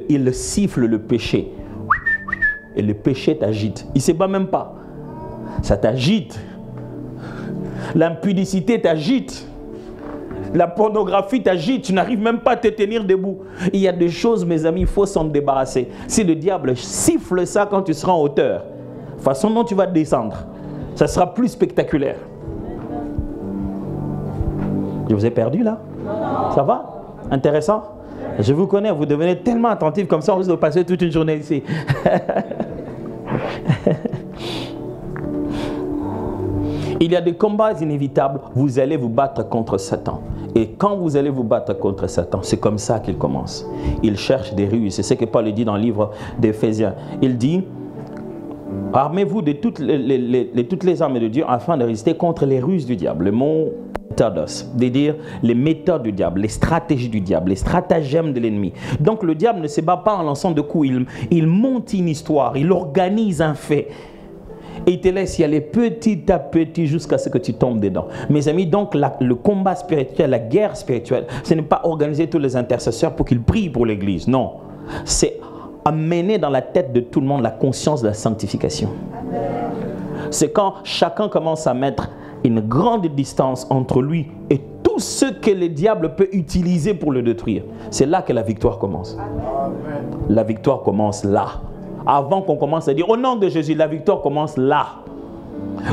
Il siffle le péché. Et le péché t'agite. Il ne se bat même pas. Ça t'agite. L'impudicité t'agite. La pornographie t'agite. Tu n'arrives même pas à te tenir debout. Il y a des choses, mes amis, il faut s'en débarrasser. Si le diable siffle ça quand tu seras en hauteur, de façon dont tu vas descendre, ça sera plus spectaculaire. Je vous ai perdu là? Ça va? Intéressant? Je vous connais, vous devenez tellement attentif comme ça, on risque de passer toute une journée ici. Il y a des combats inévitables, vous allez vous battre contre Satan. Et quand vous allez vous battre contre Satan, c'est comme ça qu'il commence. Il cherche des ruses, c'est ce que Paul dit dans le livre d'Éphésiens. Il dit, armez-vous de toutes les armes de Dieu afin de résister contre les ruses du diable. Le mot méthodos, de dire les méthodes du diable, les stratégies du diable, les stratagèmes de l'ennemi. Donc le diable ne se bat pas en lançant de coups, il monte une histoire, il organise un fait. Et il te laisse y aller petit à petit jusqu'à ce que tu tombes dedans. Mes amis, donc le combat spirituel, la guerre spirituelle, ce n'est pas organiser tous les intercesseurs pour qu'ils prient pour l'Église. Non, c'est amener dans la tête de tout le monde la conscience de la sanctification. C'est quand chacun commence à mettre une grande distance entre lui et tout ce que le diable peut utiliser pour le détruire. C'est là que la victoire commence. La victoire commence là. Avant qu'on commence à dire au nom de Jésus, la victoire commence là.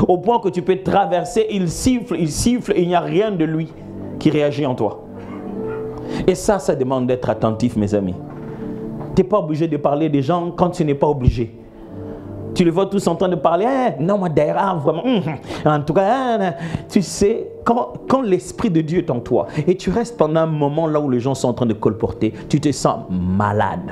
Au point que tu peux traverser, il siffle et il n'y a rien de lui qui réagit en toi. Et ça demande d'être attentif, mes amis. Tu n'es pas obligé de parler des gens quand tu n'es pas obligé. Tu les vois tous en train de parler, non, moi d'ailleurs, vraiment, en tout cas, tu sais, quand l'Esprit de Dieu est en toi, et tu restes pendant un moment là où les gens sont en train de colporter, tu te sens malade.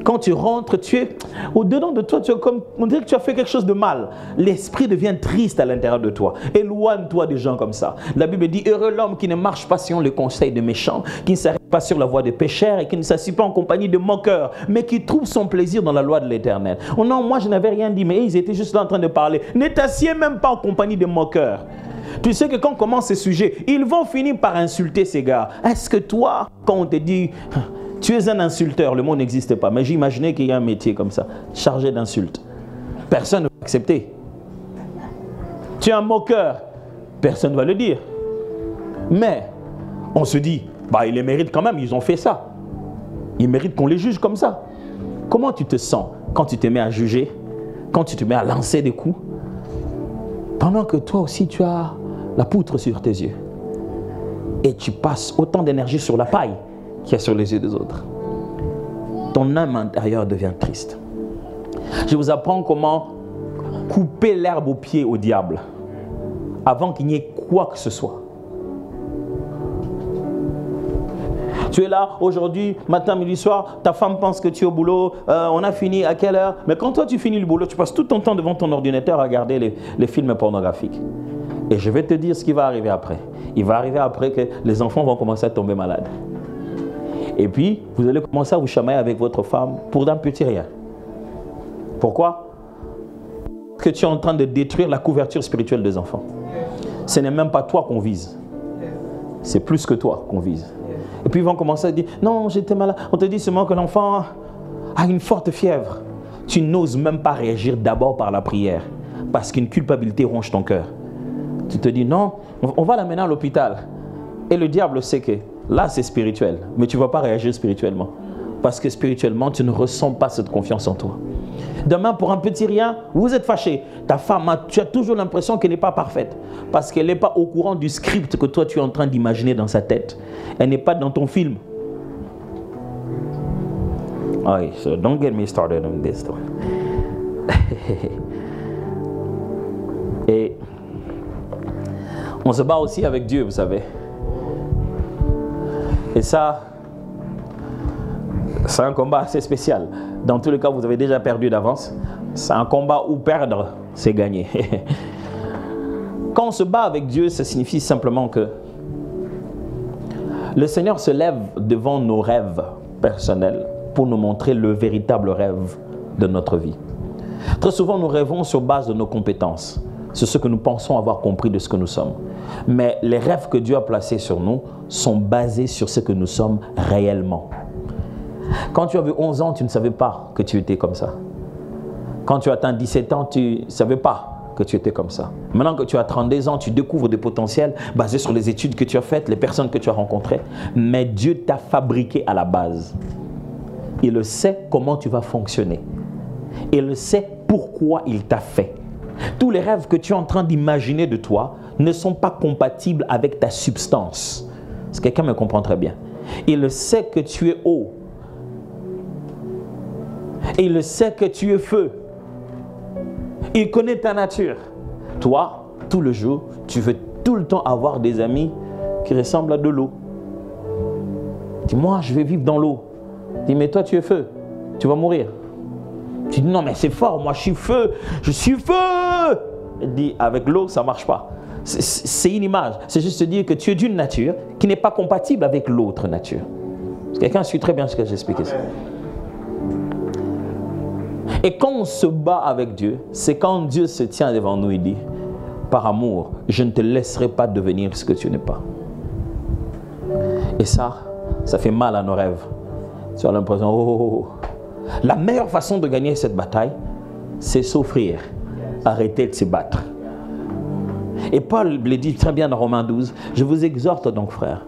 Quand tu rentres, tu es au-dedans de toi, tu es comme, on dirait que tu as fait quelque chose de mal. L'esprit devient triste à l'intérieur de toi. Éloigne-toi des gens comme ça. La Bible dit, heureux l'homme qui ne marche pas selon le conseil des méchants, qui ne s'arrête pas sur la voie des pécheurs et qui ne s'assied pas en compagnie de moqueurs, mais qui trouve son plaisir dans la loi de l'Éternel. Oh non, moi je n'avais rien dit, mais ils étaient juste là en train de parler. Ne t'assieds même pas en compagnie de moqueurs. Tu sais que quand on commence ces sujets, ils vont finir par insulter ces gars. Est-ce que toi, quand on te dit... Tu es un insulteur, le mot n'existe pas. Mais j'imaginais qu'il y a un métier comme ça, chargé d'insultes. Personne ne va accepter. Tu es un moqueur, personne ne va le dire. Mais on se dit, bah, ils les méritent quand même, ils ont fait ça. Ils méritent qu'on les juge comme ça. Comment tu te sens quand tu te mets à juger, quand tu te mets à lancer des coups, pendant que toi aussi tu as la poutre sur tes yeux et tu passes autant d'énergie sur la paille qu'il y a sur les yeux des autres. Ton âme intérieure devient triste. Je vous apprends comment couper l'herbe au pied au diable avant qu'il n'y ait quoi que ce soit. Tu es là aujourd'hui, matin, midi, soir, ta femme pense que tu es au boulot, on a fini à quelle heure? Mais quand toi tu finis le boulot, tu passes tout ton temps devant ton ordinateur à regarder les films pornographiques. Et je vais te dire ce qui va arriver après. Il va arriver après que les enfants vont commencer à tomber malades. Et puis, vous allez commencer à vous chamailler avec votre femme pour d'un petit rien. Pourquoi? Parce que tu es en train de détruire la couverture spirituelle des enfants. Ce n'est même pas toi qu'on vise. C'est plus que toi qu'on vise. Et puis ils vont commencer à dire, non, j'étais malade. On te dit seulement que l'enfant a une forte fièvre. Tu n'oses même pas réagir d'abord par la prière. Parce qu'une culpabilité ronge ton cœur. Tu te dis, non, on va l'amener à l'hôpital. Et le diable sait que là, c'est spirituel. Mais tu ne vas pas réagir spirituellement. Parce que spirituellement, tu ne ressens pas cette confiance en toi. Demain, pour un petit rien, vous êtes fâché. Ta femme, tu as toujours l'impression qu'elle n'est pas parfaite. Parce qu'elle n'est pas au courant du script que toi, tu es en train d'imaginer dans sa tête. Elle n'est pas dans ton film. Oui, so don't get me started on this. Et on se bat aussi avec Dieu, vous savez. Et ça, c'est un combat assez spécial. Dans tous les cas, vous avez déjà perdu d'avance. C'est un combat où perdre, c'est gagner. Quand on se bat avec Dieu, ça signifie simplement que le Seigneur se lève devant nos rêves personnels pour nous montrer le véritable rêve de notre vie. Très souvent, nous rêvons sur base de nos compétences. C'est ce que nous pensons avoir compris de ce que nous sommes. Mais les rêves que Dieu a placés sur nous sont basés sur ce que nous sommes réellement. Quand tu avais 11 ans, tu ne savais pas que tu étais comme ça. Quand tu atteins 17 ans, tu ne savais pas que tu étais comme ça. Maintenant que tu as 32 ans, tu découvres des potentiels basés sur les études que tu as faites, les personnes que tu as rencontrées. Mais Dieu t'a fabriqué à la base. Il sait comment tu vas fonctionner. Il sait pourquoi il t'a fait. Tous les rêves que tu es en train d'imaginer de toi ne sont pas compatibles avec ta substance. Est-ce que quelqu'un me comprend très bien? Il sait que tu es eau. Et il sait que tu es feu. Il connaît ta nature. Toi, tout le jour, tu veux tout le temps avoir des amis qui ressemblent à de l'eau. Dis, moi, je vais vivre dans l'eau. Dis, mais toi, tu es feu. Tu vas mourir. Tu dis, non, mais c'est fort. Moi, je suis feu. Je suis feu. Il dit, avec l'eau, ça ne marche pas. C'est une image. C'est juste dire que tu es d'une nature qui n'est pas compatible avec l'autre nature. Quelqu'un suit très bien ce que j'explique ici. Et quand on se bat avec Dieu, c'est quand Dieu se tient devant nous et dit, par amour, je ne te laisserai pas devenir ce que tu n'es pas. Et ça fait mal à nos rêves. Tu as l'impression, oh. La meilleure façon de gagner cette bataille, c'est s'offrir, arrêter de se battre. Et Paul le dit très bien dans Romains 12, je vous exhorte donc, frères,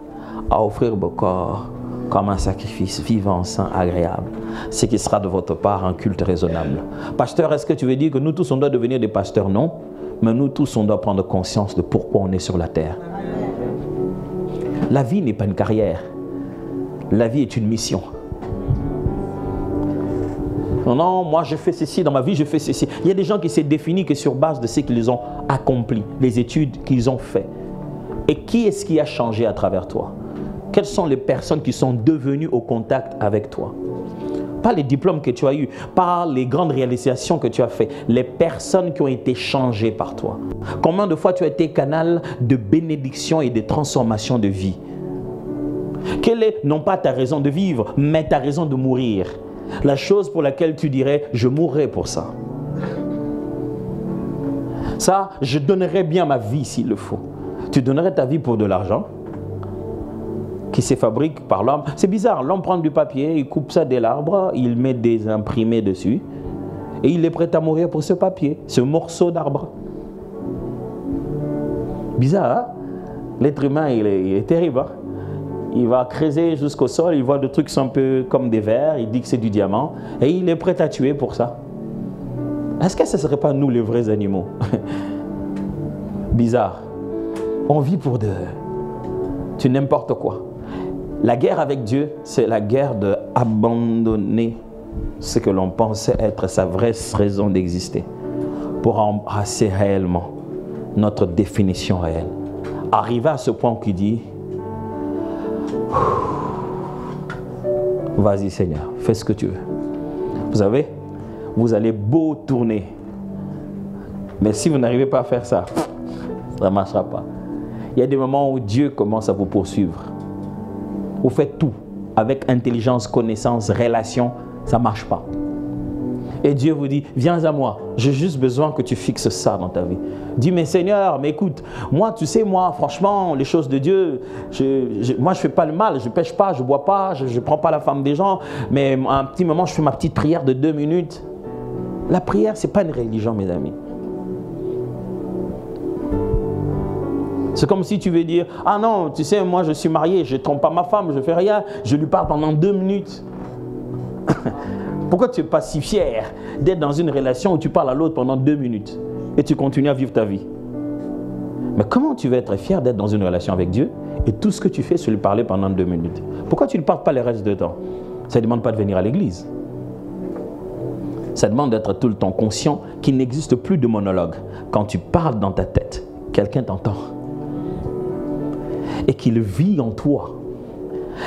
à offrir vos corps comme un sacrifice vivant, saint, agréable, ce qui sera de votre part un culte raisonnable. Pasteur, est-ce que tu veux dire que nous tous on doit devenir des pasteurs? Non, mais nous tous on doit prendre conscience de pourquoi on est sur la terre. La vie n'est pas une carrière, la vie est une mission. Non, moi je fais ceci dans ma vie, je fais ceci. Il y a des gens qui se définissent que sur base de ce qu'ils ont accompli, les études qu'ils ont fait. Et qui est-ce qui a changé à travers toi? Quelles sont les personnes qui sont devenues au contact avec toi? Pas les diplômes que tu as eus, pas les grandes réalisations que tu as faites, les personnes qui ont été changées par toi. Combien de fois tu as été canal de bénédiction et de transformation de vie? Quelle est non pas ta raison de vivre, mais ta raison de mourir? La chose pour laquelle tu dirais, je mourrai pour ça. Ça, je donnerais bien ma vie s'il le faut. Tu donnerais ta vie pour de l'argent qui se fabrique par l'homme. C'est bizarre, l'homme prend du papier, il coupe ça de l'arbre, il met des imprimés dessus et il est prêt à mourir pour ce papier, ce morceau d'arbre. Bizarre, hein? L'être humain, il est terrible. Hein? Il va creuser jusqu'au sol, il voit des trucs un peu comme des vers, il dit que c'est du diamant et il est prêt à tuer pour ça. Est-ce que ce ne serait pas nous les vrais animaux? Bizarre. On vit pour tu n'importe quoi. La guerre avec Dieu, c'est la guerre d'abandonner ce que l'on pensait être sa vraie raison d'exister pour embrasser réellement notre définition réelle. Arriver à ce point qui dit Vas-y Seigneur, fais ce que tu veux. Vous savez, vous allez beau tourner. Mais si vous n'arrivez pas à faire ça, ça ne marchera pas. Il y a des moments où Dieu commence à vous poursuivre. Vous faites tout. Avec intelligence, connaissance, relation, ça ne marche pas. Et Dieu vous dit, viens à moi, j'ai juste besoin que tu fixes ça dans ta vie. Dis, mais Seigneur, mais écoute, moi, tu sais, moi, franchement, les choses de Dieu, moi, je ne fais pas le mal, je ne pêche pas, je ne bois pas, je ne prends pas la femme des gens, mais à un petit moment, je fais ma petite prière de 2 minutes. La prière, ce n'est pas une religion, mes amis. C'est comme si tu veux dire, ah non, tu sais, moi, je suis marié, je ne trompe pas ma femme, je ne fais rien, je lui parle pendant 2 minutes. Pourquoi tu n'es pas si fier d'être dans une relation où tu parles à l'autre pendant 2 minutes et tu continues à vivre ta vie? Mais comment tu vas être fier d'être dans une relation avec Dieu et tout ce que tu fais, c'est lui parler pendant 2 minutes? Pourquoi tu ne parles pas le reste du temps? Ça ne demande pas de venir à l'église. Ça demande d'être tout le temps conscient qu'il n'existe plus de monologue. Quand tu parles dans ta tête, quelqu'un t'entend. Et qu'il vit en toi.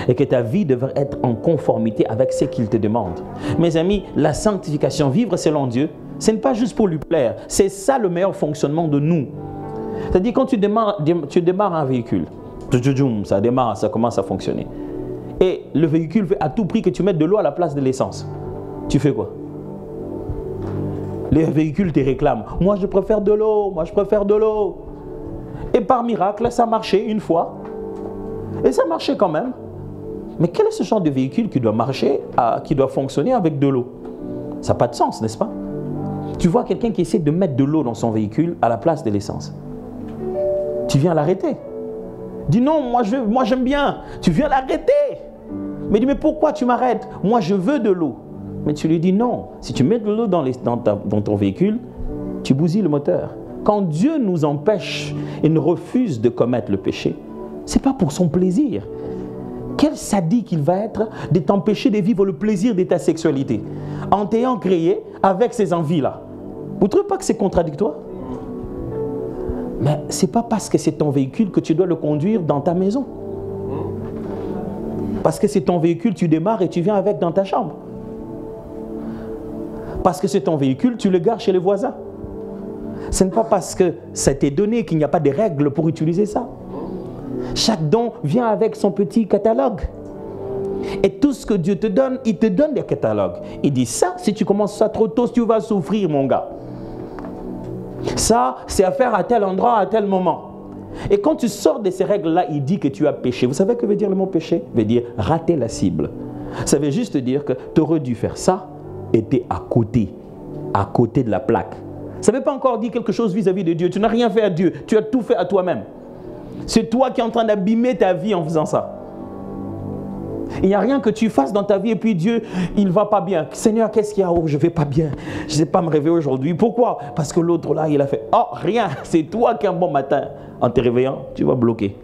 Et que ta vie devrait être en conformité avec ce qu'il te demande. Mes amis, la sanctification, vivre selon Dieu, ce n'est pas juste pour lui plaire. C'est ça le meilleur fonctionnement de nous. C'est-à-dire quand tu démarres un véhicule, ça démarre, ça commence à fonctionner. Et le véhicule veut à tout prix que tu mettes de l'eau à la place de l'essence. Tu fais quoi? Les véhicules te réclament. Moi, je préfère de l'eau. Moi, je préfère de l'eau. Et par miracle, ça marchait une fois. Et ça marchait quand même. Mais quel est ce genre de véhicule qui doit marcher, qui doit fonctionner avec de l'eau? Ça n'a pas de sens, n'est-ce pas? Tu vois quelqu'un qui essaie de mettre de l'eau dans son véhicule à la place de l'essence. Tu viens l'arrêter. Dis non, moi j'aime bien. Tu viens l'arrêter. Mais dis, mais pourquoi tu m'arrêtes? Moi je veux de l'eau. Mais tu lui dis non. Si tu mets de l'eau dans ton véhicule, tu bousilles le moteur. Quand Dieu nous empêche et nous refuse de commettre le péché, ce n'est pas pour son plaisir. Quel sadique il va être de t'empêcher de vivre le plaisir de ta sexualité en t'ayant créé avec ces envies-là. Vous ne trouvez pas que c'est contradictoire? Mais ce n'est pas parce que c'est ton véhicule que tu dois le conduire dans ta maison. Parce que c'est ton véhicule, tu démarres et tu viens avec dans ta chambre. Parce que c'est ton véhicule, tu le gares chez les voisins. Ce n'est pas parce que ça t'est donné qu'il n'y a pas de règles pour utiliser ça. Chaque don vient avec son petit catalogue. Et tout ce que Dieu te donne, il te donne des catalogues. Il dit ça, si tu commences ça trop tôt, tu vas souffrir, mon gars. Ça, c'est à faire à tel endroit, à tel moment. Et quand tu sors de ces règles-là, il dit que tu as péché. Vous savez que veut dire le mot péché? Veut dire rater la cible. Ça veut juste dire que tu aurais dû faire ça et tu es à côté de la plaque. Ça ne veut pas encore dire quelque chose vis-à-vis de Dieu. Tu n'as rien fait à Dieu, tu as tout fait à toi-même. C'est toi qui es en train d'abîmer ta vie en faisant ça. Il n'y a rien que tu fasses dans ta vie et puis Dieu, il ne va pas bien. Seigneur, qu'est-ce qu'il y a? Oh, je ne vais pas bien. Je ne sais pas me réveiller aujourd'hui. Pourquoi? Parce que l'autre là, il a fait, oh, rien. C'est toi qui un bon matin, en te réveillant, tu vas bloquer.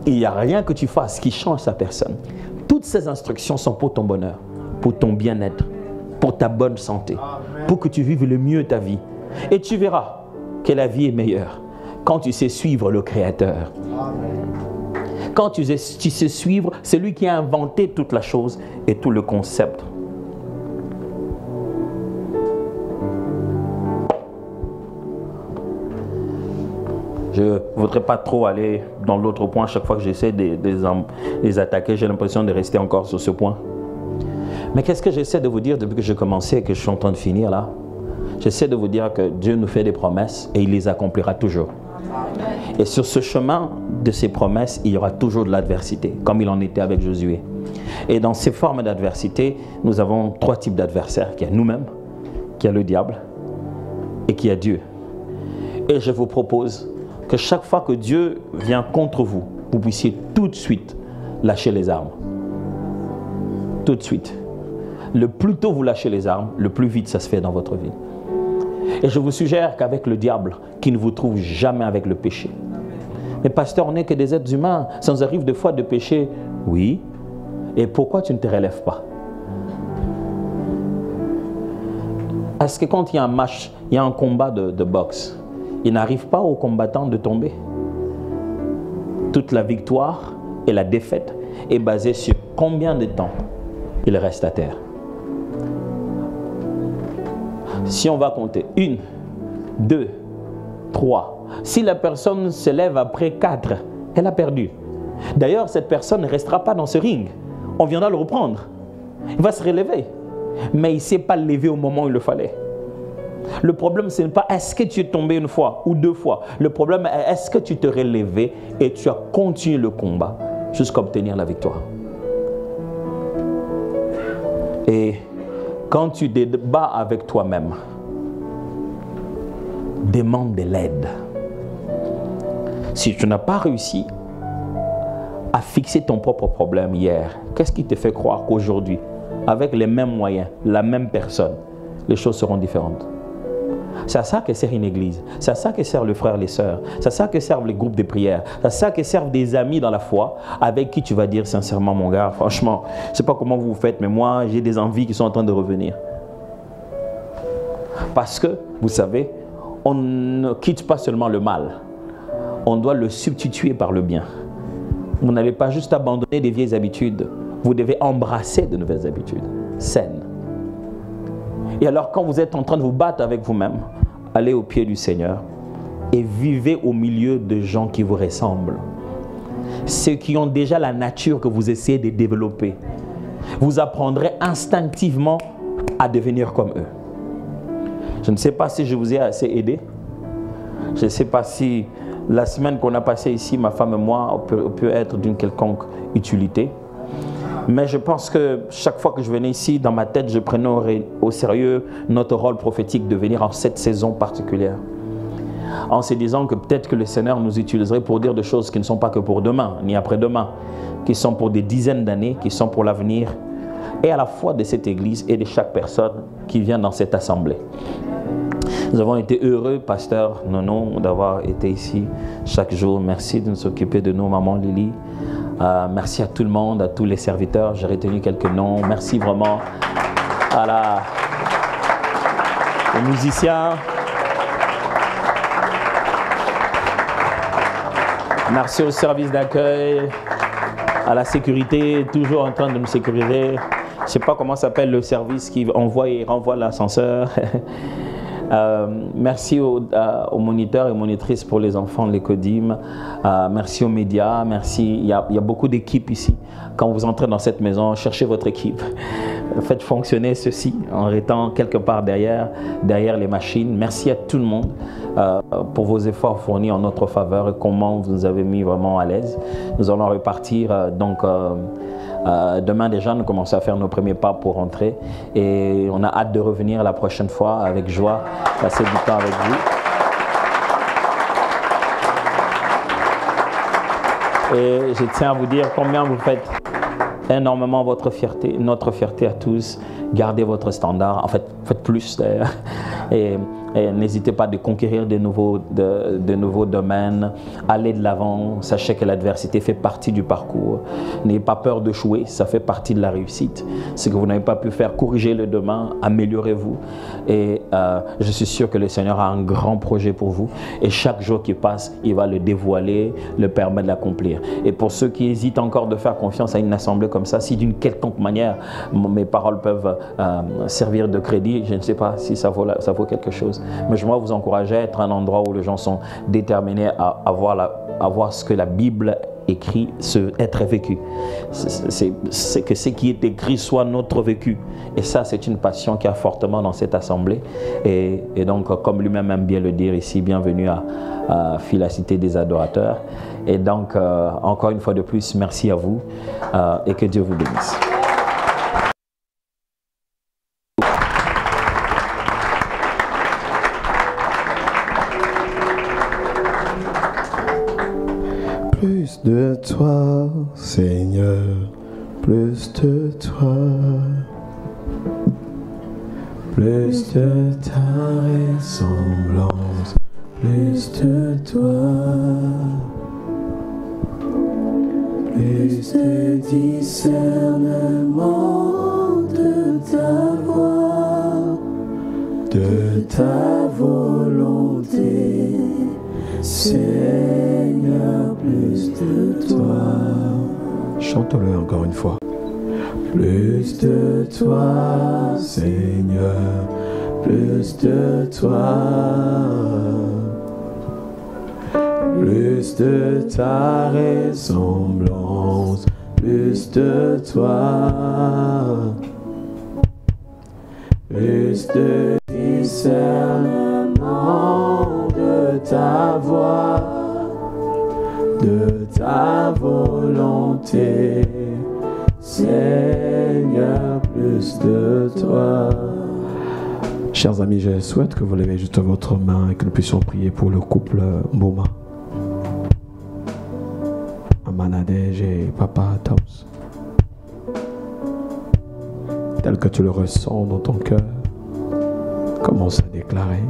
Il n'y a rien que tu fasses qui change sa personne. Toutes ces instructions sont pour ton bonheur, pour ton bien-être, pour ta bonne santé, pour que tu vives le mieux ta vie. Et tu verras que la vie est meilleure quand tu sais suivre le Créateur. Quand tu sais suivre celui qui a inventé toute la chose et tout le concept. Je ne voudrais pas trop aller dans l'autre point. Chaque fois que j'essaie de les attaquer, j'ai l'impression de rester encore sur ce point. Mais qu'est-ce que j'essaie de vous dire depuis que j'ai commencé et que je suis en train de finir là? J'essaie de vous dire que Dieu nous fait des promesses et il les accomplira toujours. Et sur ce chemin de ces promesses, il y aura toujours de l'adversité, comme il en était avec Josué. Et dans ces formes d'adversité, nous avons 3 types d'adversaires. Il y a nous-mêmes, qu'il y a le diable et qu'il y a Dieu. Et je vous propose que chaque fois que Dieu vient contre vous, vous puissiez tout de suite lâcher les armes. Tout de suite. Le plus tôt vous lâchez les armes, le plus vite ça se fait dans votre vie. Et je vous suggère qu'avec le diable, qu'il ne vous trouve jamais avec le péché. Mais pasteur, on n'est que des êtres humains. Ça nous arrive des fois de pécher. Oui. Et pourquoi tu ne te relèves pas? Est-ce que quand il y a un match, il y a un combat de boxe, il n'arrive pas aux combattants de tomber? Toute la victoire et la défaite est basée sur combien de temps il reste à terre. Si on va compter 1, 2, 3, si la personne se lève après 4, elle a perdu. D'ailleurs, cette personne ne restera pas dans ce ring. On viendra le reprendre. Il va se relever. Mais il ne s'est pas levé au moment où il le fallait. Le problème, ce n'est pas est-ce que tu es tombé une fois ou 2 fois. Le problème est est-ce que tu te relevé et tu as continué le combat jusqu'à obtenir la victoire. Et quand tu débats avec toi-même, demande de l'aide. Si tu n'as pas réussi à fixer ton propre problème hier, qu'est-ce qui te fait croire qu'aujourd'hui, avec les mêmes moyens, la même personne, les choses seront différentes? C'est à ça que sert une église, c'est à ça que servent les frères et les sœurs, c'est à ça que servent les groupes de prière, c'est à ça que servent des amis dans la foi avec qui tu vas dire sincèrement, mon gars, franchement, je ne sais pas comment vous faites, mais moi j'ai des envies qui sont en train de revenir. Parce que, vous savez, on ne quitte pas seulement le mal, on doit le substituer par le bien. Vous n'allez pas juste abandonner des vieilles habitudes, vous devez embrasser de nouvelles habitudes saines. Et alors quand vous êtes en train de vous battre avec vous-même, allez au pied du Seigneur et vivez au milieu de gens qui vous ressemblent. Ceux qui ont déjà la nature que vous essayez de développer. Vous apprendrez instinctivement à devenir comme eux. Je ne sais pas si je vous ai assez aidé. Je ne sais pas si la semaine qu'on a passée ici, ma femme et moi, peut être d'une quelconque utilité. Mais je pense que chaque fois que je venais ici, dans ma tête, je prenais au sérieux notre rôle prophétique de venir en cette saison particulière. En se disant que peut-être que le Seigneur nous utiliserait pour dire des choses qui ne sont pas que pour demain, ni après-demain, qui sont pour des dizaines d'années, qui sont pour l'avenir, et à la fois de cette Église et de chaque personne qui vient dans cette assemblée. Nous avons été heureux, pasteur Nono, d'avoir été ici chaque jour. Merci de nous occuper de nous, maman Lily. Merci à tout le monde, à tous les serviteurs. J'ai retenu quelques noms. Merci vraiment aux musiciens. Merci au service d'accueil, à la sécurité, toujours en train de nous sécuriser. Je ne sais pas comment s'appelle le service qui envoie et renvoie l'ascenseur. Merci aux moniteurs et monitrices pour les enfants de l'Écodim. Merci aux médias. Merci. Il y a beaucoup d'équipes ici. Quand vous entrez dans cette maison, cherchez votre équipe. Faites fonctionner ceci en étant quelque part derrière les machines. Merci à tout le monde pour vos efforts fournis en notre faveur et comment vous nous avez mis vraiment à l'aise. Nous allons repartir demain déjà, nous commençons à faire nos premiers pas pour rentrer et on a hâte de revenir la prochaine fois avec joie, passer du temps avec vous. Et je tiens à vous dire combien vous faites énormément votre fierté, notre fierté à tous. Gardez votre standard, en fait, faites plus d'ailleurs. Et n'hésitez pas de conquérir de nouveaux domaines, allez de l'avant, sachez que l'adversité fait partie du parcours. N'ayez pas peur de d'échouer, ça fait partie de la réussite. Ce que vous n'avez pas pu faire, corrigez-le demain, améliorez-vous. Et je suis sûr que le Seigneur a un grand projet pour vous. Et chaque jour qui passe, il va le dévoiler, le permettre de l'accomplir. Et pour ceux qui hésitent encore de faire confiance à une assemblée comme ça, si d'une quelconque manière mes paroles peuvent servir de crédit, je ne sais pas si ça vaut quelque chose. Mais je dois vous encourager à être un endroit où les gens sont déterminés à voir ce que la Bible écrit, être vécu. C'est que ce qui est écrit soit notre vécu. Et ça, c'est une passion qui a fortement dans cette assemblée. Et donc, comme lui-même aime bien le dire ici, bienvenue à la Cité des adorateurs. Et donc, encore une fois de plus, merci à vous et que Dieu vous bénisse. Plus de toi, Seigneur, plus de toi, plus de ta ressemblance, plus de toi, plus de discernement de ta voix, de ta volonté, Seigneur, plus de toi. Chantons-le encore une fois. Plus de toi, Seigneur, plus de toi. Plus de ta ressemblance, plus de toi. Plus de discernement de ta voix, de ta volonté. Seigneur, plus de toi. Chers amis, je souhaite que vous levez juste votre main et que nous puissions prier pour le couple Mboma. Amanadej et Papa Taus. Tel que tu le ressens dans ton cœur, commence à déclarer.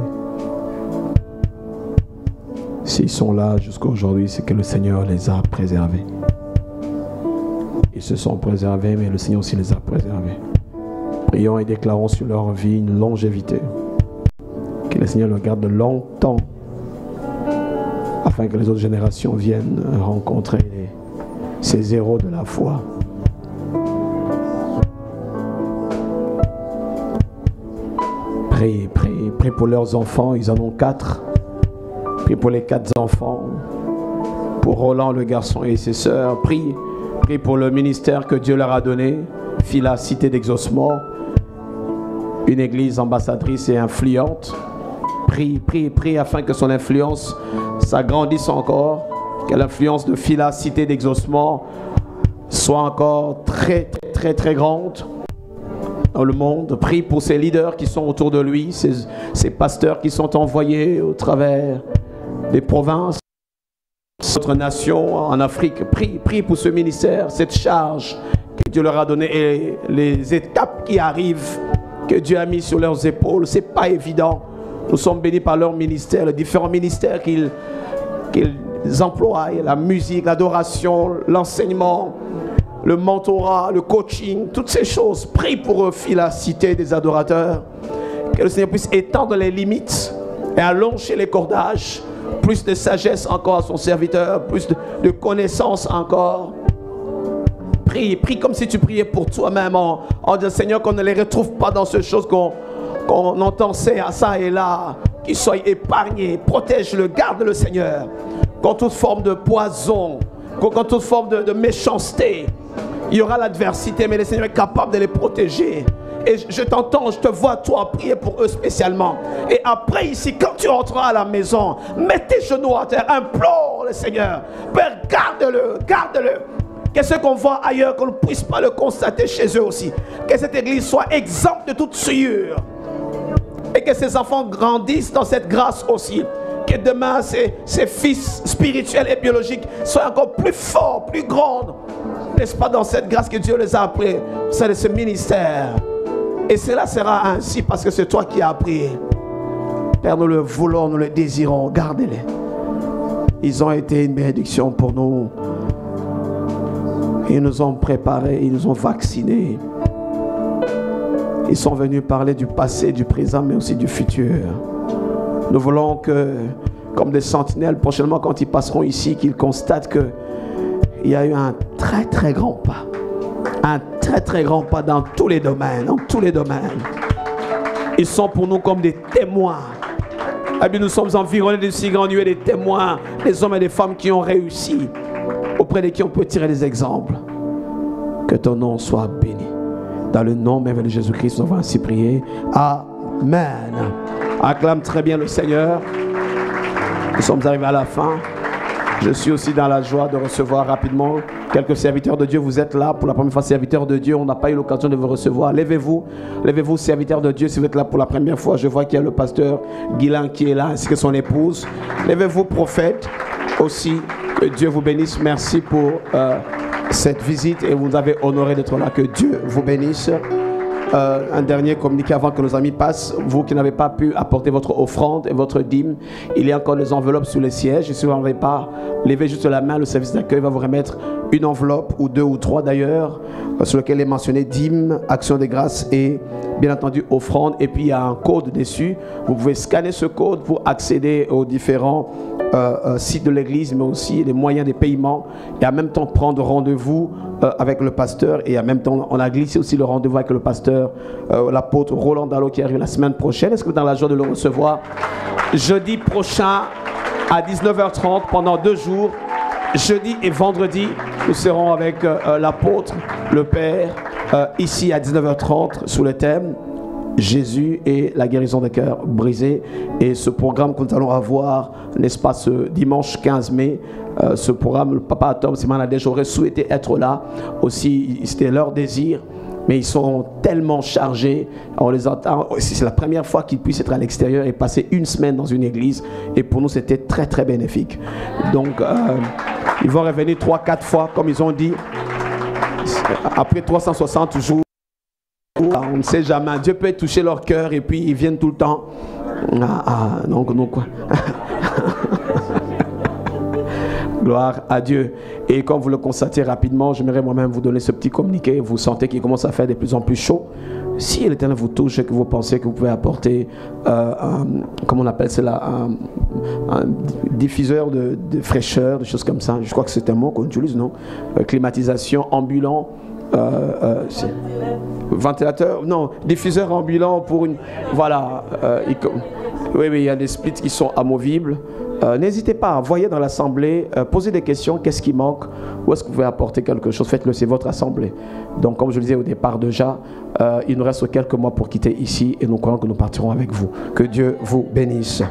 S'ils sont là jusqu'à aujourd'hui, c'est que le Seigneur les a préservés. Ils se sont préservés, mais le Seigneur aussi les a préservés. Prions et déclarons sur leur vie une longévité. Que le Seigneur le garde longtemps, afin que les autres générations viennent rencontrer ces héros de la foi. Prie pour leurs enfants, ils en ont 4. Prie pour les 4 enfants, pour Roland le garçon et ses sœurs. Prie pour le ministère que Dieu leur a donné, Phila, cité d'exaucement, une église ambassadrice et influente. Prie afin que son influence s'agrandisse encore, que l'influence de Phila, cité d'exaucement, soit encore très grande dans le monde. Prie pour ses leaders qui sont autour de lui, ces pasteurs qui sont envoyés au travers des provinces, notre nation en Afrique. Prie pour ce ministère, cette charge que Dieu leur a donnée et les étapes qui arrivent que Dieu a mis sur leurs épaules. C'est pas évident. Nous sommes bénis par leur ministère, les différents ministères qu'ils emploient, la musique, l'adoration, l'enseignement, le mentorat, le coaching, toutes ces choses. Prie pour eux, la cité des adorateurs. Que le Seigneur puisse étendre les limites et allonger les cordages. Plus de sagesse encore à son serviteur, plus de connaissances encore. Prie comme si tu priais pour toi-même en disant Seigneur, qu'on ne les retrouve pas dans ces choses qu'on entend ça et là, qu'ils soient épargnés. Protège-le, garde-le Seigneur, contre toute forme de poison, contre toute forme de méchanceté. Il y aura l'adversité, mais le Seigneur est capable de les protéger. Et je t'entends, je te vois toi prier pour eux spécialement. Et après ici, quand tu entreras à la maison, mets tes genoux à terre, implore le Seigneur. Père, garde-le. Que ce qu'on voit ailleurs, qu'on ne puisse pas le constater chez eux aussi. Que cette église soit exempte de toute souillure. Et que ces enfants grandissent dans cette grâce aussi. Que demain, ces fils spirituels et biologiques soient encore plus forts, plus grands. N'est-ce pas dans cette grâce que Dieu les a appelés, c'est de ce ministère. Et cela sera ainsi parce que c'est toi qui as appris. Père, nous le voulons, nous le désirons. Gardez-les. Ils ont été une bénédiction pour nous. Ils nous ont préparés, ils nous ont vaccinés. Ils sont venus parler du passé, du présent, mais aussi du futur. Nous voulons que, comme des sentinelles, prochainement quand ils passeront ici, qu'ils constatent qu'il y a eu un très grand pas. Un très grand pas dans tous les domaines, Ils sont pour nous comme des témoins. Et bien, nous sommes environnés de si grands nuées, des témoins, des hommes et des femmes qui ont réussi, auprès de qui on peut tirer des exemples. Que ton nom soit béni. Dans le nom même de Jésus-Christ, nous avons ainsi prié. Amen. Acclame très bien le Seigneur. Nous sommes arrivés à la fin. Je suis aussi dans la joie de recevoir rapidement quelques serviteurs de Dieu. Vous êtes là pour la première fois, serviteurs de Dieu. On n'a pas eu l'occasion de vous recevoir. Levez-vous, serviteurs de Dieu. Si vous êtes là pour la première fois, je vois qu'il y a le pasteur Guilain qui est là, ainsi que son épouse. Levez-vous, prophète, aussi. Que Dieu vous bénisse. Merci pour cette visite et vous nous avez honoré d'être là. Que Dieu vous bénisse. Un dernier communiqué avant que nos amis passent. Vous qui n'avez pas pu apporter votre offrande et votre dîme, il y a encore des enveloppes sous les sièges. Et si vous n'avez pas, levez juste la main. Le service d'accueil va vous remettre une enveloppe, ou 2 ou 3 d'ailleurs, sur lequel est mentionné dîme, action de grâce et bien entendu offrande. Et puis il y a un code dessus. Vous pouvez scanner ce code pour accéder aux différents sites de l'église, mais aussi les moyens de paiement, et en même temps prendre rendez-vous avec le pasteur. Et en même temps, on a glissé aussi le rendez-vous avec le pasteur, l'apôtre Roland Dallot, qui arrive la semaine prochaine. Est-ce que vous êtes dans la joie de le recevoir? Jeudi prochain à 19h30 pendant 2 jours. Jeudi et vendredi, nous serons avec l'apôtre, le Père, ici à 19h30 sous le thème Jésus et la guérison des cœurs brisés. Et ce programme que nous allons avoir, n'est-ce pas, ce dimanche 15 mai, ce programme, le papa Tom Simanadej aurait souhaité être là aussi, c'était leur désir, mais ils sont tellement chargés, on les entend, c'est la première fois qu'ils puissent être à l'extérieur et passer une semaine dans une église, et pour nous c'était très très bénéfique. Donc ils vont revenir 3-4 fois comme ils ont dit, après 360 jours. On ne sait jamais, Dieu peut toucher leur cœur et puis ils viennent tout le temps. Donc quoi. Gloire à Dieu. Et comme vous le constatez rapidement, j'aimerais moi-même vous donner ce petit communiqué. Vous sentez qu'il commence à faire de plus en plus chaud. Si l'Éternel vous touche et que vous pensez que vous pouvez apporter, comment on appelle cela, un diffuseur de fraîcheur, des choses comme ça. Je crois que c'est un mot qu'on utilise, non? Climatisation, ambulant. Ventilateur, non, diffuseur ambulant pour une. Voilà. Oui, il y a des splits qui sont amovibles. N'hésitez pas, voyez dans l'assemblée, posez des questions, qu'est-ce qui manque, où est-ce que vous pouvez apporter quelque chose, faites-le, c'est votre assemblée. Donc comme je le disais au départ déjà, il nous reste quelques mois pour quitter ici et nous croyons que nous partirons avec vous. Que Dieu vous bénisse.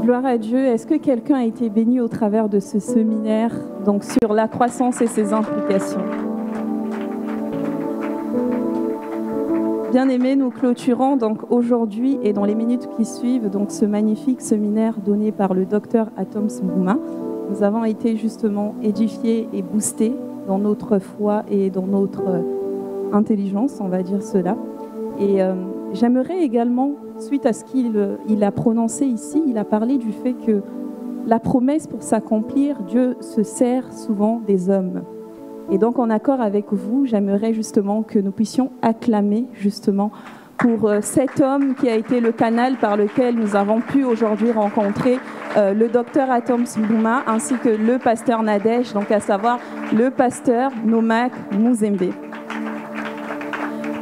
Gloire à Dieu. Est-ce que quelqu'un a été béni au travers de ce séminaire, donc sur la croissance et ses implications? Bien-aimés, nous clôturons donc aujourd'hui et dans les minutes qui suivent donc ce magnifique séminaire donné par le docteur Atom Mbouma. Nous avons été justement édifiés et boostés dans notre foi et dans notre intelligence, on va dire cela. Et j'aimerais également, suite à ce qu'il a prononcé ici, il a parlé du fait que la promesse pour s'accomplir, Dieu se sert souvent des hommes. Et donc en accord avec vous, j'aimerais justement que nous puissions acclamer justement pour cet homme qui a été le canal par lequel nous avons pu aujourd'hui rencontrer le docteur Atom Mbouma ainsi que le pasteur Nadej, donc à savoir le pasteur Nomak Mouzembe.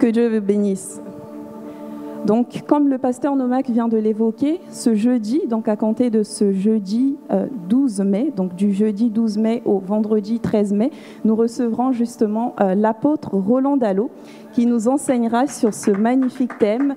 Que Dieu vous bénisse. Donc, comme le pasteur Nomak vient de l'évoquer, ce jeudi, donc à compter de ce jeudi 12 mai, donc du jeudi 12 mai au vendredi 13 mai, nous recevrons justement l'apôtre Roland Dallot qui nous enseignera sur ce magnifique thème,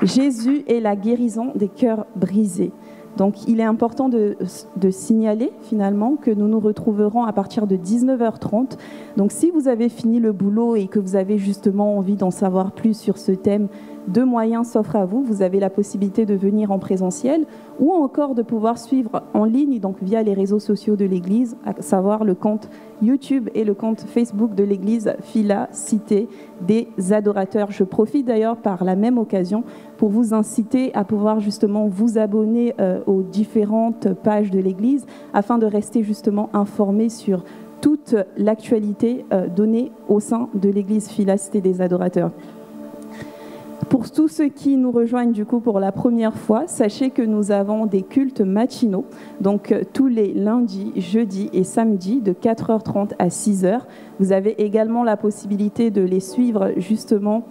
Jésus et la guérison des cœurs brisés. Donc, il est important de signaler finalement que nous nous retrouverons à partir de 19h30. Donc, si vous avez fini le boulot et que vous avez justement envie d'en savoir plus sur ce thème, 2 moyens s'offrent à vous. Vous avez la possibilité de venir en présentiel ou encore de pouvoir suivre en ligne, donc via les réseaux sociaux de l'Église, à savoir le compte YouTube et le compte Facebook de l'Église Fila Cité des Adorateurs. Je profite d'ailleurs par la même occasion pour vous inciter à pouvoir justement vous abonner aux différentes pages de l'Église afin de rester justement informé sur toute l'actualité donnée au sein de l'Église Fila Cité des Adorateurs. Pour tous ceux qui nous rejoignent du coup pour la première fois, sachez que nous avons des cultes matinaux, donc tous les lundis, jeudis et samedis de 4h30 à 6h. Vous avez également la possibilité de les suivre justement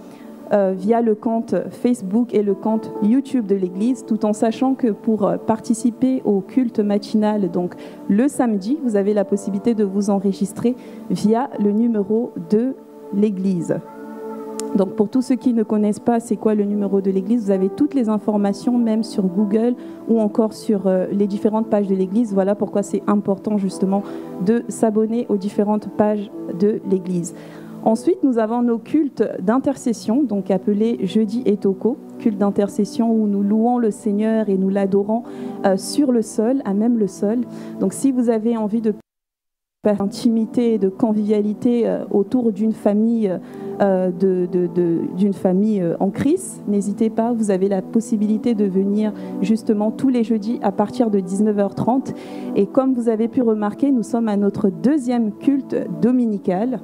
via le compte Facebook et le compte YouTube de l'Église, tout en sachant que pour participer au culte matinal, donc le samedi, vous avez la possibilité de vous enregistrer via le numéro de l'Église. Donc pour tous ceux qui ne connaissent pas c'est quoi le numéro de l'Église, vous avez toutes les informations même sur Google ou encore sur les différentes pages de l'Église. Voilà pourquoi c'est important justement de s'abonner aux différentes pages de l'Église. Ensuite, nous avons nos cultes d'intercession, donc appelés jeudi et toko, culte d'intercession où nous louons le Seigneur et nous l'adorons sur le sol, à même le sol. Donc si vous avez envie de d'intimité et de convivialité autour d'une famille, d'une famille en Christ, n'hésitez pas, vous avez la possibilité de venir justement tous les jeudis à partir de 19h30. Et comme vous avez pu remarquer, nous sommes à notre deuxième culte dominical.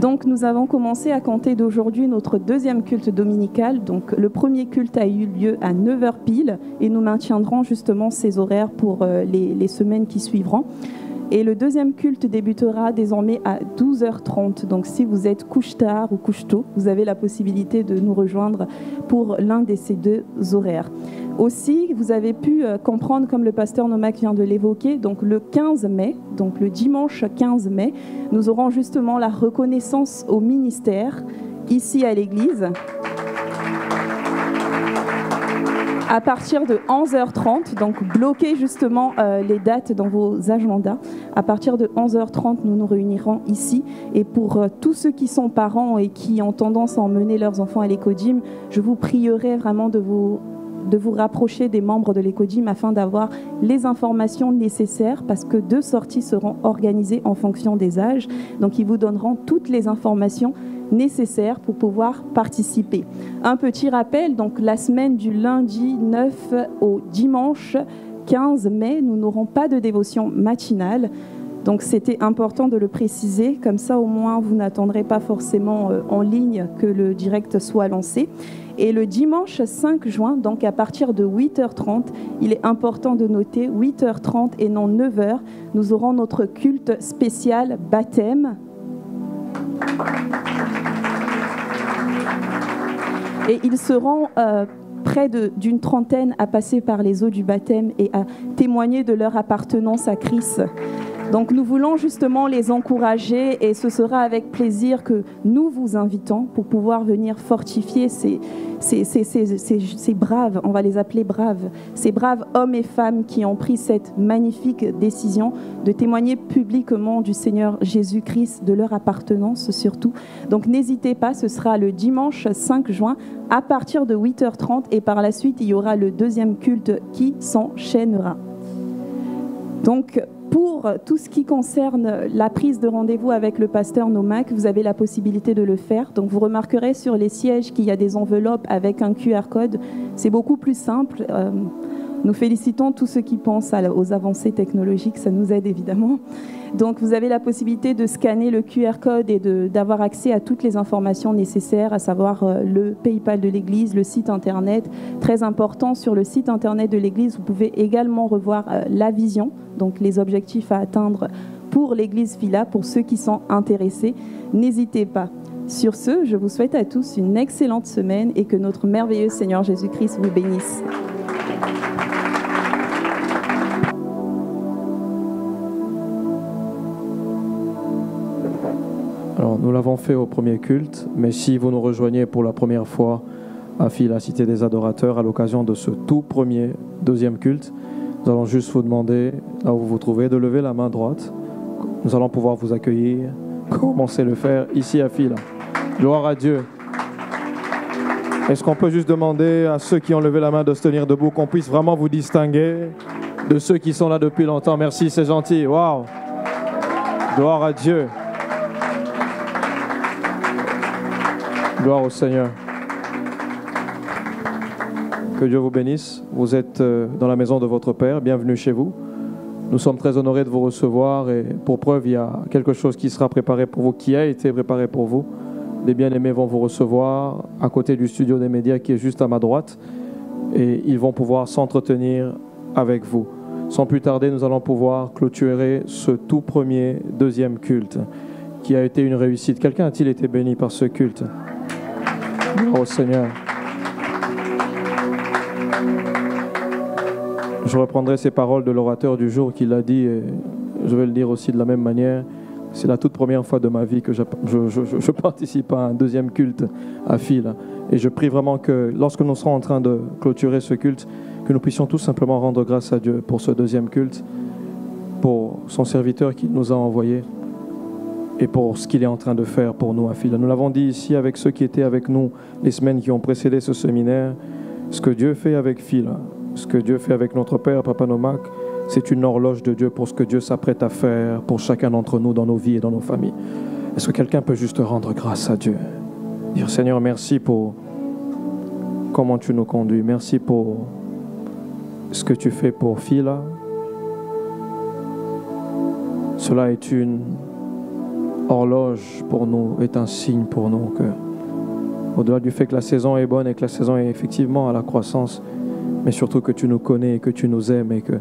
Donc nous avons commencé à compter d'aujourd'hui notre deuxième culte dominical. Donc le premier culte a eu lieu à 9h pile et nous maintiendrons justement ces horaires pour les semaines qui suivront. Et le deuxième culte débutera désormais à 12h30. Donc si vous êtes couche-tard ou couche-tôt, vous avez la possibilité de nous rejoindre pour l'un de ces deux horaires. Aussi, vous avez pu comprendre, comme le pasteur Nomak vient de l'évoquer, donc le 15 mai, donc le dimanche 15 mai, nous aurons justement la reconnaissance au ministère ici à l'église. À partir de 11h30, donc bloquez justement les dates dans vos agendas. À partir de 11h30, nous nous réunirons ici. Et pour tous ceux qui sont parents et qui ont tendance à emmener leurs enfants à l'Ecodim, je vous prierai vraiment de vous rapprocher des membres de l'Ecodim afin d'avoir les informations nécessaires parce que 2 sorties seront organisées en fonction des âges. Donc, ils vous donneront toutes les informations nécessaires pour pouvoir participer. Un petit rappel, donc la semaine du lundi 9 au dimanche 15 mai, nous n'aurons pas de dévotion matinale. Donc c'était important de le préciser, comme ça au moins vous n'attendrez pas forcément en ligne que le direct soit lancé. Et le dimanche 5 juin, donc à partir de 8h30, il est important de noter 8h30 et non 9h, nous aurons notre culte spécial baptême. Et ils seront près d'une trentaine à passer par les eaux du baptême et à témoigner de leur appartenance à Christ. Donc nous voulons justement les encourager et ce sera avec plaisir que nous vous invitons pour pouvoir venir fortifier ces braves, on va les appeler braves, ces braves hommes et femmes qui ont pris cette magnifique décision de témoigner publiquement du Seigneur Jésus-Christ, de leur appartenance surtout. Donc n'hésitez pas, ce sera le dimanche 5 juin à partir de 8h30 et par la suite il y aura le deuxième culte qui s'enchaînera. Donc pour tout ce qui concerne la prise de rendez-vous avec le pasteur Nomak, vous avez la possibilité de le faire. Donc vous remarquerez sur les sièges qu'il y a des enveloppes avec un QR code. C'est beaucoup plus simple. Nous félicitons tous ceux qui pensent aux avancées technologiques, ça nous aide évidemment. Donc vous avez la possibilité de scanner le QR code et d'avoir accès à toutes les informations nécessaires, à savoir le PayPal de l'Église, le site internet. Très important, sur le site internet de l'Église, vous pouvez également revoir la vision, donc les objectifs à atteindre pour l'Église Phila, pour ceux qui sont intéressés. N'hésitez pas. Sur ce, je vous souhaite à tous une excellente semaine et que notre merveilleux Seigneur Jésus-Christ vous bénisse. Alors, nous l'avons fait au premier culte, mais si vous nous rejoignez pour la première fois à Phila Cité des Adorateurs à l'occasion de ce tout premier deuxième culte, nous allons juste vous demander, là où vous vous trouvez, de lever la main droite. Nous allons pouvoir vous accueillir. Commencez à le faire ici à Phila. Gloire à Dieu. Est-ce qu'on peut juste demander à ceux qui ont levé la main de se tenir debout, qu'on puisse vraiment vous distinguer de ceux qui sont là depuis longtemps? Merci, c'est gentil. Waouh! Gloire à Dieu. Gloire au Seigneur. Que Dieu vous bénisse. Vous êtes dans la maison de votre Père. Bienvenue chez vous. Nous sommes très honorés de vous recevoir et pour preuve, il y a quelque chose qui sera préparé pour vous, qui a été préparé pour vous. Les bien-aimés vont vous recevoir à côté du studio des médias qui est juste à ma droite et ils vont pouvoir s'entretenir avec vous. Sans plus tarder, nous allons pouvoir clôturer ce tout premier deuxième culte qui a été une réussite. Quelqu'un a-t-il été béni par ce culte? Oh Seigneur. Je reprendrai ces paroles de l'orateur du jour qui l'a dit et je vais le dire aussi de la même manière. C'est la toute première fois de ma vie que je participe à un deuxième culte à Phila. Et je prie vraiment que lorsque nous serons en train de clôturer ce culte, que nous puissions tout simplement rendre grâce à Dieu pour ce deuxième culte, pour son serviteur qu'il nous a envoyé et pour ce qu'il est en train de faire pour nous à Fila. Nous l'avons dit ici avec ceux qui étaient avec nous les semaines qui ont précédé ce séminaire, ce que Dieu fait avec Fila, ce que Dieu fait avec notre Père, Papa Nomak, c'est une horloge de Dieu pour ce que Dieu s'apprête à faire pour chacun d'entre nous dans nos vies et dans nos familles. Est-ce que quelqu'un peut juste rendre grâce à Dieu? Dire Seigneur, merci pour comment tu nous conduis. Merci pour ce que tu fais pour Fila. Cela est une horloge pour nous, est un signe pour nous que, au-delà du fait que la saison est bonne et que la saison est effectivement à la croissance, mais surtout que tu nous connais et que tu nous aimes et que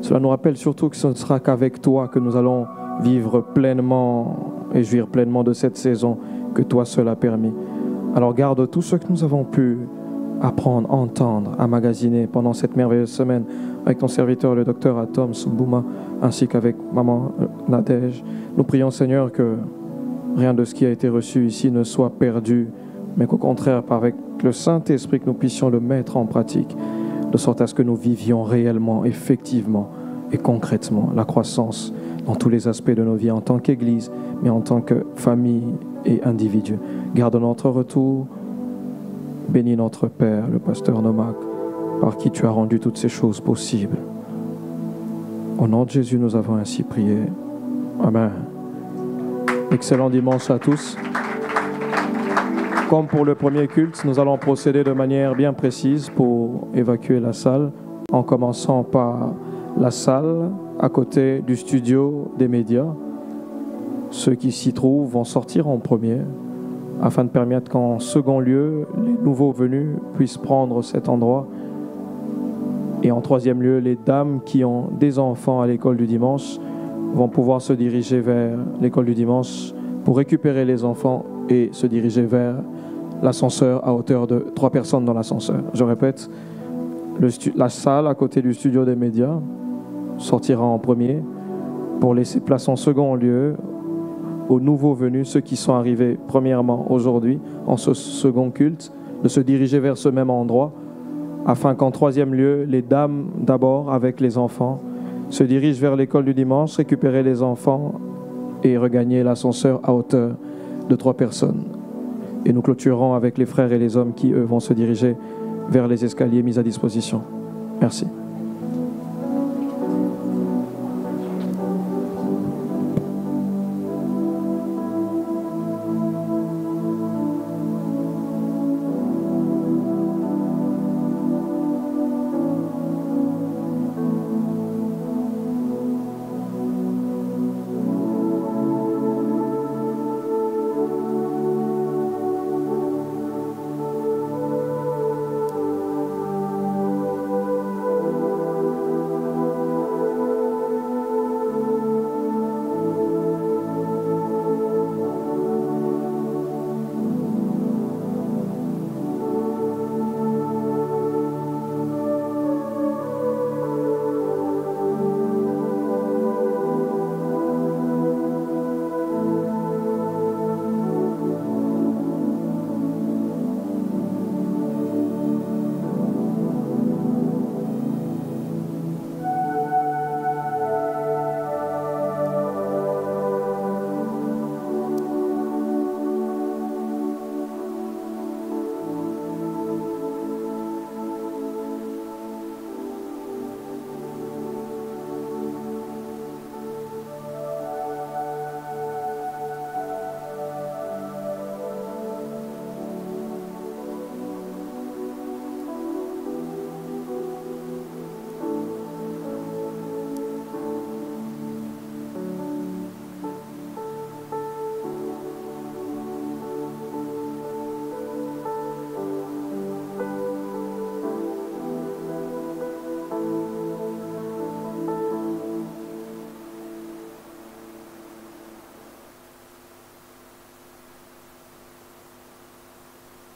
cela nous rappelle surtout que ce ne sera qu'avec toi que nous allons vivre pleinement et jouir pleinement de cette saison que toi seul as permis. Alors garde tout ce que nous avons pu apprendre, entendre, emmagasiner pendant cette merveilleuse semaine avec ton serviteur, le docteur Atom Mbouma, ainsi qu'avec maman Nadège. Nous prions, Seigneur, que rien de ce qui a été reçu ici ne soit perdu, mais qu'au contraire, avec le Saint-Esprit, que nous puissions le mettre en pratique, de sorte à ce que nous vivions réellement, effectivement et concrètement la croissance dans tous les aspects de nos vies en tant qu'Église, mais en tant que famille et individu. Garde notre retour. Bénis notre Père, le pasteur Nomak, par qui tu as rendu toutes ces choses possibles. Au nom de Jésus, nous avons ainsi prié. Amen. Excellent dimanche à tous. Comme pour le premier culte, nous allons procéder de manière bien précise pour évacuer la salle, en commençant par la salle à côté du studio des médias. Ceux qui s'y trouvent vont sortir en premier, afin de permettre qu'en second lieu, les nouveaux venus puissent prendre cet endroit. Et en troisième lieu, les dames qui ont des enfants à l'école du dimanche vont pouvoir se diriger vers l'école du dimanche pour récupérer les enfants et se diriger vers l'ascenseur à hauteur de 3 personnes dans l'ascenseur. Je répète, la salle à côté du studio des médias sortira en premier pour laisser place en second lieu aux nouveaux venus, ceux qui sont arrivés premièrement aujourd'hui en ce second culte, de se diriger vers ce même endroit, afin qu'en troisième lieu, les dames d'abord avec les enfants se dirigent vers l'école du dimanche, récupérer les enfants et regagner l'ascenseur à hauteur de 3 personnes. Et nous clôturerons avec les frères et les hommes qui, eux, vont se diriger vers les escaliers mis à disposition. Merci.